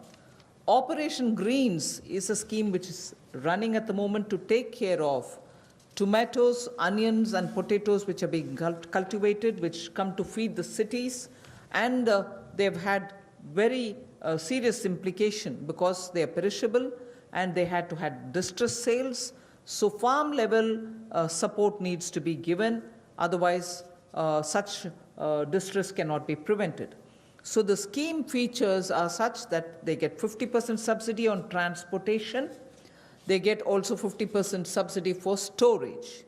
Operation Greens is a scheme which is running at the moment to take care of tomatoes, onions, and potatoes which are being cultivated, which come to feed the cities, and they've had very serious implication because they are perishable and they had to have distress sales. So farm level support needs to be given, otherwise such distress cannot be prevented. So the scheme features are such that they get 50% subsidy on transportation. They get also 50% subsidy for storage.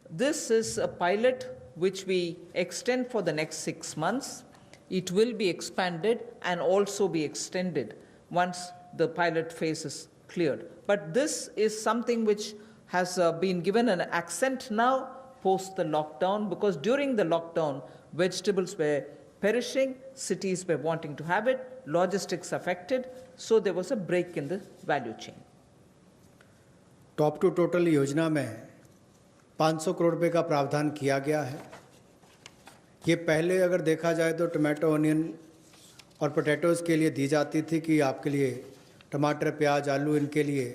This is a pilot which we extend for the next 6 months. It will be expanded and also be extended once the pilot phase is cleared. But this is something which has been given an accent now post the lockdown, because during the lockdown, vegetables were perishing, cities were wanting to have it, logistics affected, so there was a break in the value chain. Top to total योजना में 500 करोड़ रुपए का प्रावधान किया गया है। ये पहले अगर देखा जाए तो टमाटो, ऑनियन और पोटैटोज़ के लिए दी जाती थी कि आपके लिए टमाटर, प्याज, आलू इनके लिए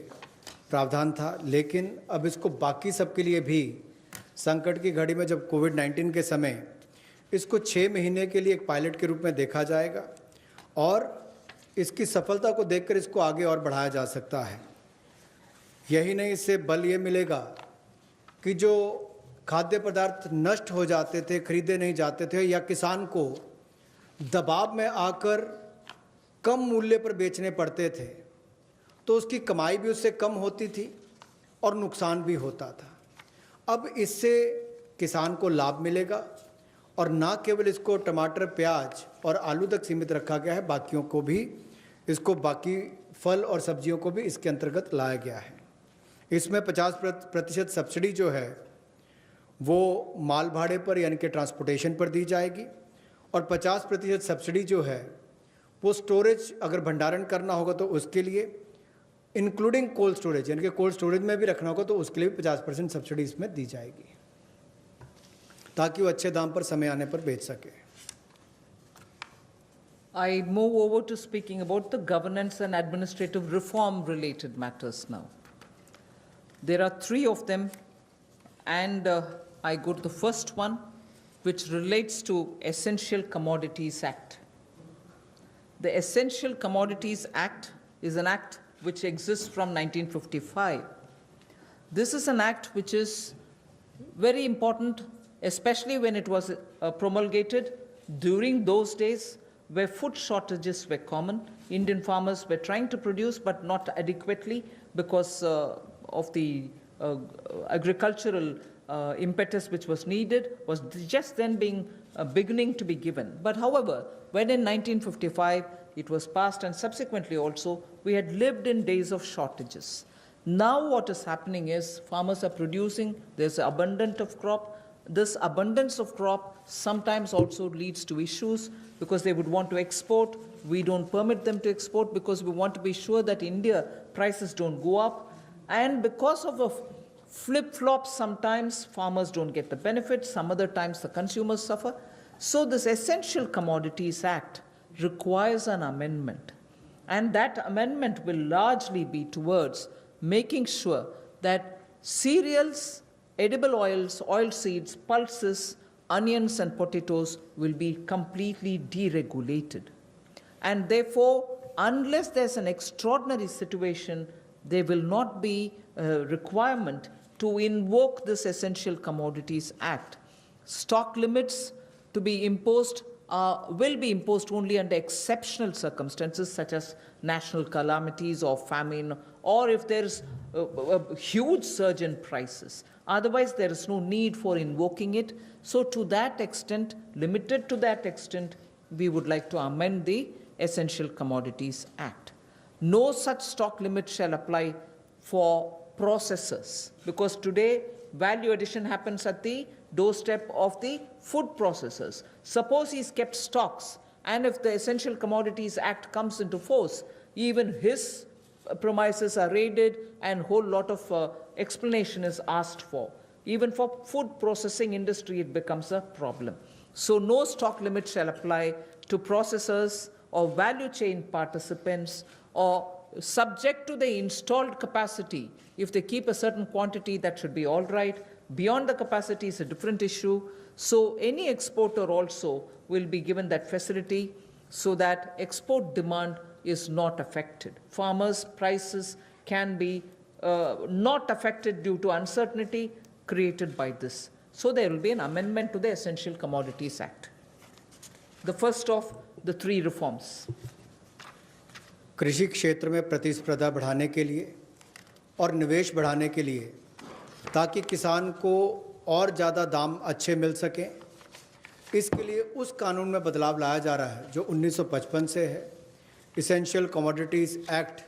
प्रावधान था, लेकिन अब इसको बाकी सब के लिए भी संकट की घड़ी में जब कोविड-19 के समय इसको 6 महीने के लिए एक पायलट के रूप में देखा जाएगा और इसकी सफलता को देखकर इसको आगे और बढ़ाया जा सकता है। यही नहीं, इससे बल ये मिलेगा कि जो खाद्य पदार्थ नष्ट हो जाते थे, खरीदे नहीं जाते थे या किसान को दबाव में आकर कम मूल्य पर बेचने पड़ते थे, तो उसकी कमाई भी उससे कम होती थी और नुकसान भी होता था। अब इससे किसान को लाभ मिलेगा और ना केवल इसको टमाटर, प्याज और आलू तक सीमित रखा गया है, बाकियों को भी, इसको बाकी फल और सब्जियों को भी इसके अंतर्गत लाया गया है। इसमें 50% सब्सिडी जो है वो माल भाड़े पर यानी कि ट्रांसपोर्टेशन पर दी जाएगी और 50% सब्सिडी जो है वो स्टोरेज, अगर भंडारण करना होगा तो उसके लिए, इंक्लूडिंग कोल्ड स्टोरेज, यानी कि कोल्ड स्टोरेज में भी रखना होगा तो उसके लिए भी 50% सब्सिडी इसमें दी जाएगी ताकि वो अच्छे दाम पर समय आने पर बेच सके। I move over to speaking about the governance and administrative reform related matters now. There are 3 of them, and I go to the first one, which relates to Essential Commodities Act. The Essential Commodities Act is an act which exists from 1955. This is an act which is very important, especially when it was promulgated during those days where food shortages were common. Indian farmers were trying to produce but not adequately because of the agricultural impetus which was needed, was just then beginning to be given. But however, when in 1955 it was passed and subsequently also, we had lived in days of shortages. Now what is happening is farmers are producing, there's abundance of crop. This abundance of crop sometimes also leads to issues because they would want to export. We don't permit them to export because we want to be sure that India prices don't go up. And because of a flip-flop, sometimes farmers don't get the benefit, some other times the consumers suffer. So this Essential Commodities Act requires an amendment. And that amendment will largely be towards making sure that cereals, edible oils, oilseeds, pulses, onions and potatoes will be completely deregulated. And therefore, unless there's an extraordinary situation, there will not be a requirement to invoke this Essential Commodities Act. Stock limits to be imposed will be imposed only under exceptional circumstances such as national calamities or famine, or if there's a huge surge in prices. Otherwise, there is no need for invoking it. So to that extent, limited to that extent, we would like to amend the Essential Commodities Act. No such stock limit shall apply for processors, because today value addition happens at the doorstep of the food processors. Suppose he's kept stocks, and if the Essential Commodities Act comes into force, even his premises are raided and a whole lot of explanation is asked for. Even for food processing industry, it becomes a problem. So no stock limit shall apply to processors or value chain participants, or subject to the installed capacity. If they keep a certain quantity, that should be all right. Beyond the capacity is a different issue. So any exporter also will be given that facility so that export demand is not affected. Farmers' prices can be not affected due to uncertainty created by this. So there will be an amendment to the Essential Commodities Act. The first of the three reforms. कृषि क्षेत्र में प्रतिस्पर्धा बढ़ाने के लिए और निवेश बढ़ाने के लिए, ताकि किसान को और ज़्यादा दाम अच्छे मिल सकें, इसके लिए उस कानून में बदलाव लाया जा रहा है जो 1955 से है। इसेंशियल कमोडिटीज़ एक्ट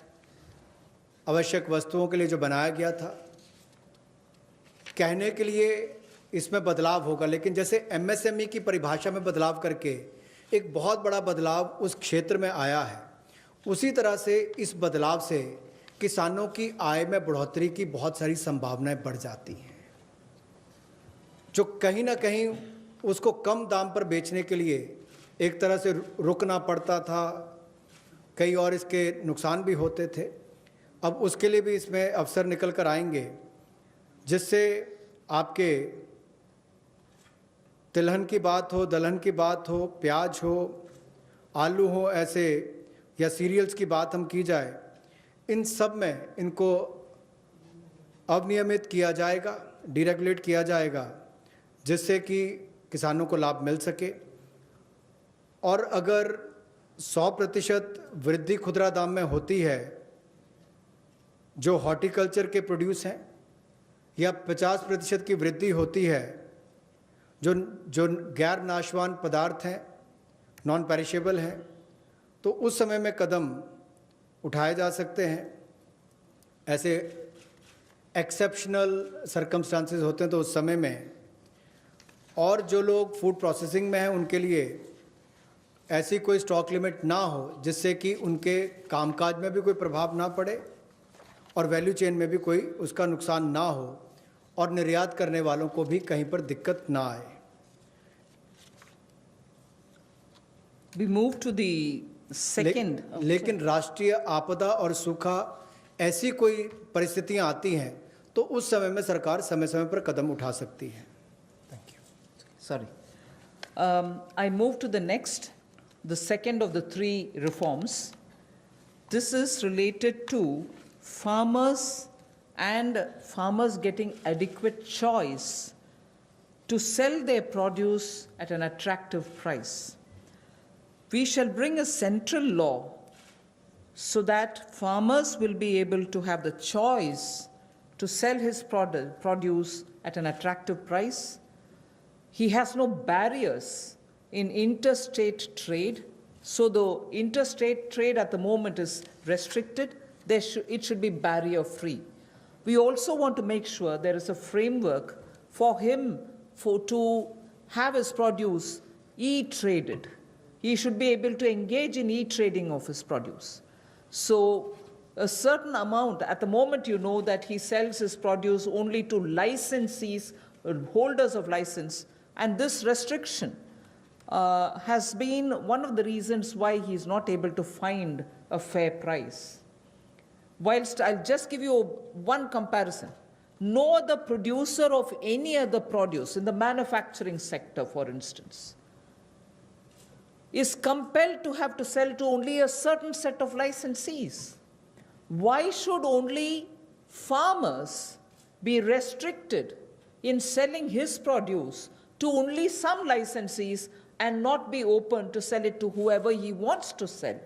आवश्यक वस्तुओं के लिए जो बनाया गया था, कहने के लिए इसमें बदलाव होगा, लेकिन जैसे एमएसएमई की परिभाषा में बदलाव करके एक बहुत बड़ा बदलाव उस क्षेत्र में आया है, उसी तरह से इस बदलाव से किसानों की आय में बढ़ोतरी की बहुत सारी संभावनाएं बढ़ जाती हैं, जो कहीं ना कहीं उसको कम दाम पर बेचने के लिए एक तरह से रुकना पड़ता था, कई और इसके नुकसान भी होते थे। अब उसके लिए भी इसमें अवसर निकल कर आएंगे, जिससे आपके तिलहन की बात हो, दलहन की बात हो, प्याज हो, आलू हो, ऐसे या सीरियल्स की बात हम की जाए, इन सब में इनको अवनियमित किया जाएगा, डीरेगुलेट किया जाएगा, जिससे कि किसानों को लाभ मिल सके। और अगर 100% वृद्धि खुदरा दाम में होती है जो हॉर्टिकल्चर के प्रोड्यूस हैं, या 50% की वृद्धि होती है जो गैर नाशवान पदार्थ हैं, नॉन पेरिशेबल हैं, तो उस समय में कदम उठाए जा सकते हैं। ऐसे एक्सेप्शनल सर्कमस्टांसेस होते हैं तो उस समय में, और जो लोग फूड प्रोसेसिंग में हैं उनके लिए ऐसी कोई स्टॉक लिमिट ना हो जिससे कि उनके कामकाज में भी कोई प्रभाव ना पड़े और वैल्यू चेन में भी कोई उसका नुकसान ना हो, और निर्यात करने वालों को भी कहीं पर दिक्कत ना आए। We move to the second. लेकिन राष्ट्रीय आपदा और सूखा ऐसी कोई परिस्थितियां आती हैं तो उस समय में सरकार समय समय पर कदम उठा सकती है। Thank you. Sorry. I move to the next, the second of the three reforms. This is related to farmers and farmers getting adequate choice to sell their produce at an attractive price. We shall bring a central law so that farmers will be able to have the choice to sell his produce at an attractive price. He has no barriers in interstate trade. So the interstate trade at the moment is restricted. It should be barrier-free. We also want to make sure there is a framework for him to have his produce e-traded. He should be able to engage in e-trading of his produce. So a certain amount, at the moment you know that he sells his produce only to licensees, holders of license, and this restriction has been one of the reasons why he is not able to find a fair price. Whilst I'll just give you one comparison. No other producer of any other produce in the manufacturing sector, for instance, is compelled to have to sell to only a certain set of licensees. Why should only farmers be restricted in selling his produce to only some licensees and not be open to sell it to whoever he wants to sell?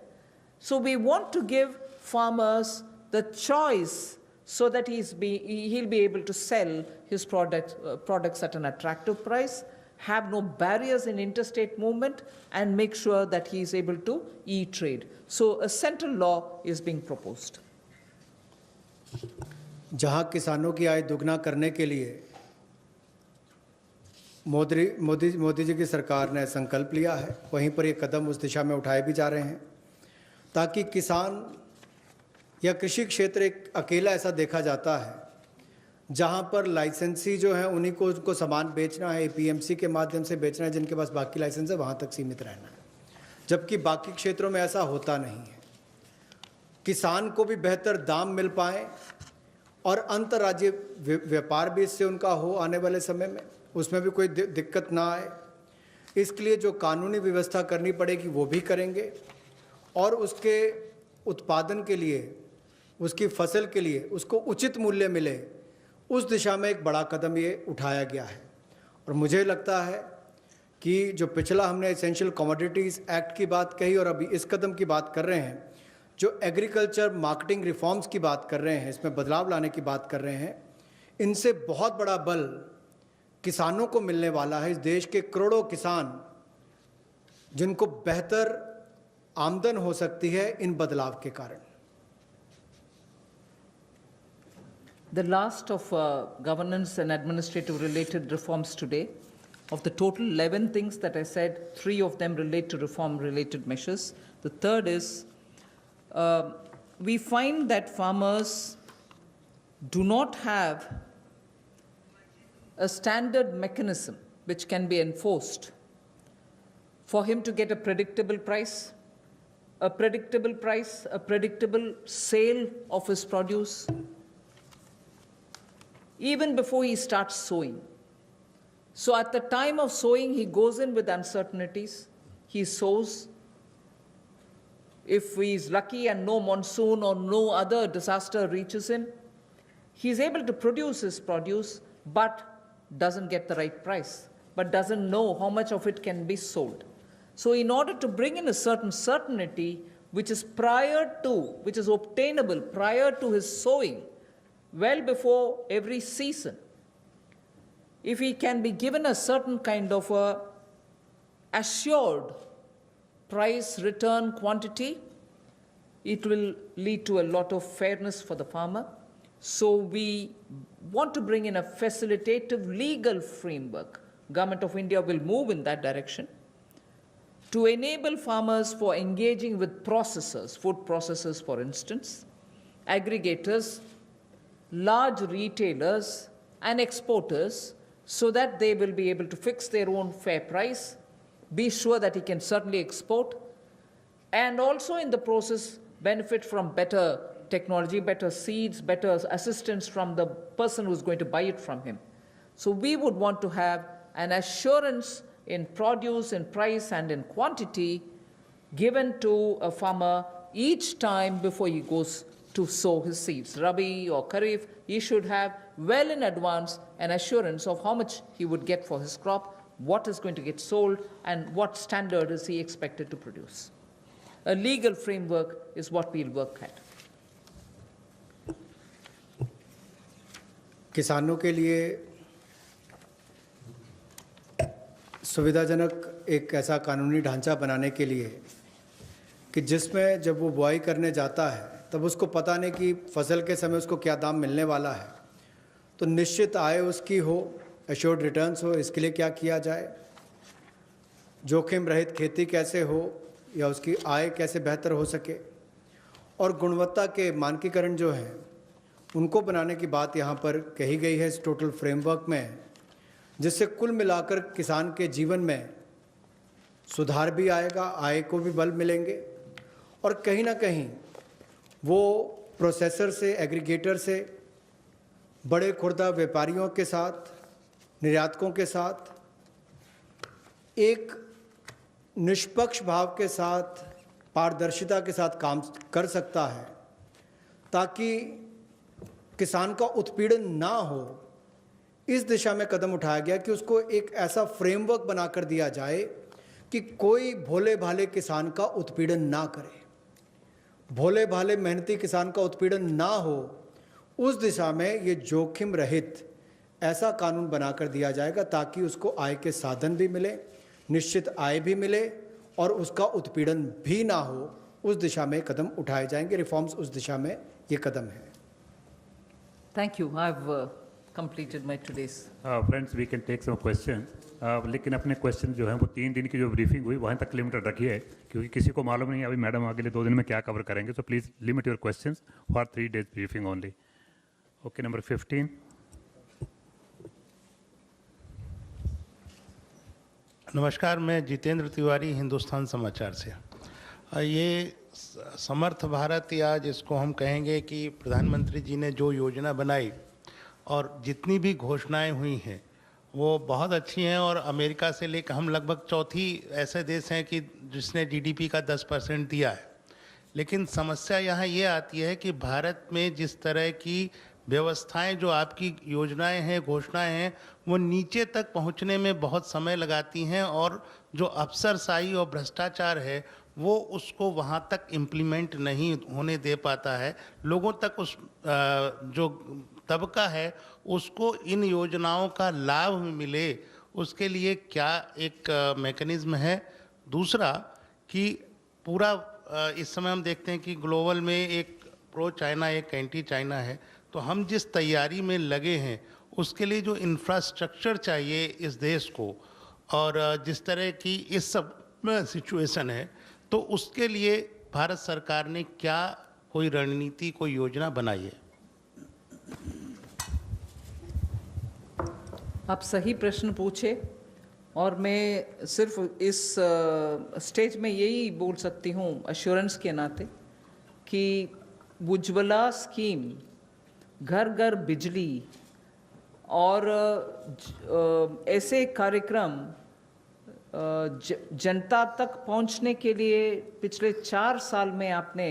So we want to give farmers the choice so that he'll be able to sell his products at an attractive price, have no barriers in interstate movement, and make sure that he is able to e-trade. So a central law is being proposed. जहां किसानों की आय दुगना करने के लिए मोदी जी की सरकार ने संकल्प लिया है, वहीं पर ये कदम उस दिशा में उठाए भी जा रहे हैं, ताकि किसान या कृषि क्षेत्र एक अकेला ऐसा देखा जाता है जहां पर लाइसेंसी जो है उन्हीं को उनको सामान बेचना है, एपीएमसी के माध्यम से बेचना है, जिनके पास बाकी लाइसेंस है वहां तक सीमित रहना है, जबकि बाकी क्षेत्रों में ऐसा होता नहीं है। किसान को भी बेहतर दाम मिल पाए और अंतर्राज्यीय व्यापार भी इससे उनका हो आने वाले समय में, उसमें भी कोई दिक्कत ना आए। इसके लिए जो कानूनी व्यवस्था करनी पड़ेगी वो भी करेंगे और उसके उत्पादन के लिए, उसकी फसल के लिए उसको उचित मूल्य मिले, उस दिशा में एक बड़ा कदम ये उठाया गया है। और मुझे लगता है कि जो पिछला हमने एसेंशियल कमोडिटीज़ एक्ट की बात कही और अभी इस कदम की बात कर रहे हैं, जो एग्रीकल्चर मार्केटिंग रिफॉर्म्स की बात कर रहे हैं, इसमें बदलाव लाने की बात कर रहे हैं, इनसे बहुत बड़ा बल किसानों को मिलने वाला है। इस देश के करोड़ों किसान जिनको बेहतर आमदन हो सकती है इन बदलाव के कारण। The last of governance and administrative related reforms today. Of the total 11 things that I said, 3 of them relate to reform related measures. The third is we find that farmers do not have a standard mechanism which can be enforced for him to get a predictable price, a predictable sale of his produce, even before he starts sowing. So at the time of sowing, he goes in with uncertainties. He sows. If he is lucky and no monsoon or no other disaster reaches him, he is able to produce his produce, but doesn't get the right price, but doesn't know how much of it can be sold. So in order to bring in a certain certainty, which is obtainable prior to his sowing, well before every season, if he can be given a certain kind of a assured price return quantity, it will lead to a lot of fairness for the farmer. So we want to bring in a facilitative legal framework. Government of India will move in that direction to enable farmers for engaging with processors, food processors for instance, aggregators, large retailers and exporters, so that they will be able to fix their own fair price, be sure that he can certainly export, and also in the process benefit from better technology, better seeds, better assistance from the person who's going to buy it from him. So we would want to have an assurance in produce, in price, and in quantity given to a farmer each time before he goes to sow his seeds. Rabi or Kharif, he should have well in advance an assurance of how much he would get for his crop, what is going to get sold, and what standard is he expected to produce. A legal framework is what we'll work at. किसानों के लिए सुविधाजनक एक ऐसा कानूनी ढांचा बनाने के लिए कि जिसमें जब वो बुआई करने जाता है तब उसको पता नहीं कि फसल के समय उसको क्या दाम मिलने वाला है, तो निश्चित आय उसकी हो, एश्योर्ड रिटर्न्स हो, इसके लिए क्या किया जाए, जोखिम रहित खेती कैसे हो या उसकी आय कैसे बेहतर हो सके, और गुणवत्ता के मानकीकरण जो हैं उनको बनाने की बात यहाँ पर कही गई है इस टोटल फ्रेमवर्क में, जिससे कुल मिलाकर किसान के जीवन में सुधार भी आएगा, आय को भी बल मिलेंगे और कहीं ना कहीं वो प्रोसेसर से, एग्रीगेटर से, बड़े खुर्दा व्यापारियों के साथ, निर्यातकों के साथ एक निष्पक्ष भाव के साथ, पारदर्शिता के साथ काम कर सकता है, ताकि किसान का उत्पीड़न ना हो। इस दिशा में कदम उठाया गया कि उसको एक ऐसा फ्रेमवर्क बनाकर दिया जाए कि कोई भोले भाले किसान का उत्पीड़न ना करे, भोले भाले मेहनती किसान का उत्पीड़न ना हो। उस दिशा में ये जोखिम रहित ऐसा कानून बनाकर दिया जाएगा ताकि उसको आय के साधन भी मिले, निश्चित आय भी मिले और उसका उत्पीड़न भी ना हो। उस दिशा में कदम उठाए जाएंगे, रिफॉर्म्स उस दिशा में ये कदम है। Thank you. I've completed my today's. Friends we can take some question, लेकिन अपने क्वेश्चन जो हैं वो 3 दिन की जो ब्रीफिंग हुई वहाँ तक लिमिटेड रखिए, क्योंकि किसी को मालूम नहीं है अभी मैडम अगले 2 दिन में क्या कवर करेंगे। So please limit your questions for 3 days briefing only. Okay, number 15। नमस्कार, मैं जितेंद्र तिवारी, हिंदुस्तान समाचार से। ये समर्थ भारत, या जिसको हम कहेंगे कि प्रधानमंत्री जी ने जो योजना बनाई और जितनी भी घोषणाएं हुई हैं वो बहुत अच्छी हैं। और अमेरिका से लेकर हम लगभग चौथी ऐसे देश हैं कि जिसने जीडीपी का 10% दिया है। लेकिन समस्या यहाँ ये आती है कि भारत में जिस तरह की व्यवस्थाएं, जो आपकी योजनाएं हैं, घोषणाएं हैं, वो नीचे तक पहुंचने में बहुत समय लगाती हैं, और जो अफसरशाही और भ्रष्टाचार है वो उसको वहाँ तक इम्प्लीमेंट नहीं होने दे पाता है। लोगों तक उस जो तबका है उसको इन योजनाओं का लाभ मिले, उसके लिए क्या एक मैकेनिज्म है। दूसरा कि पूरा इस समय हम देखते हैं कि ग्लोबल में एक प्रो चाइना एक एंटी चाइना है, तो हम जिस तैयारी में लगे हैं उसके लिए जो इंफ्रास्ट्रक्चर चाहिए इस देश को, और जिस तरह की इस सब सिचुएशन है, तो उसके लिए भारत सरकार ने क्या कोई रणनीति, कोई योजना बनाई है? आप सही प्रश्न पूछे, और मैं सिर्फ इस स्टेज में यही बोल सकती हूँ अश्योरेंस के नाते कि उज्ज्वला स्कीम, घर घर बिजली और ऐसे कार्यक्रम जनता तक पहुंचने के लिए पिछले 4 साल में आपने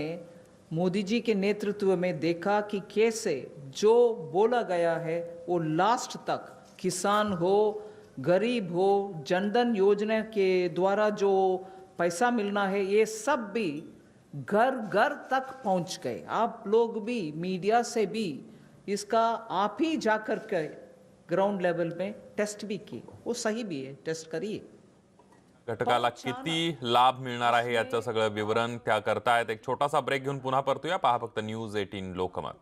मोदी जी के नेतृत्व में देखा कि कैसे जो बोला गया है वो लास्ट तक, किसान हो, गरीब हो, जनधन योजना के द्वारा जो पैसा मिलना है ये सब भी घर घर तक पहुंच गए। आप लोग भी मीडिया से भी इसका आप ही जाकर के ग्राउंड लेवल में टेस्ट भी किए, वो सही भी है, टेस्ट करिए। घटकाला किती लाभ मिळणार आहे याचं सगळं विवरण त्या करतायत। एक छोटासा ब्रेक घेऊन पुन्हा परतूया। पहा फक्त न्यूज 18 लोकमत।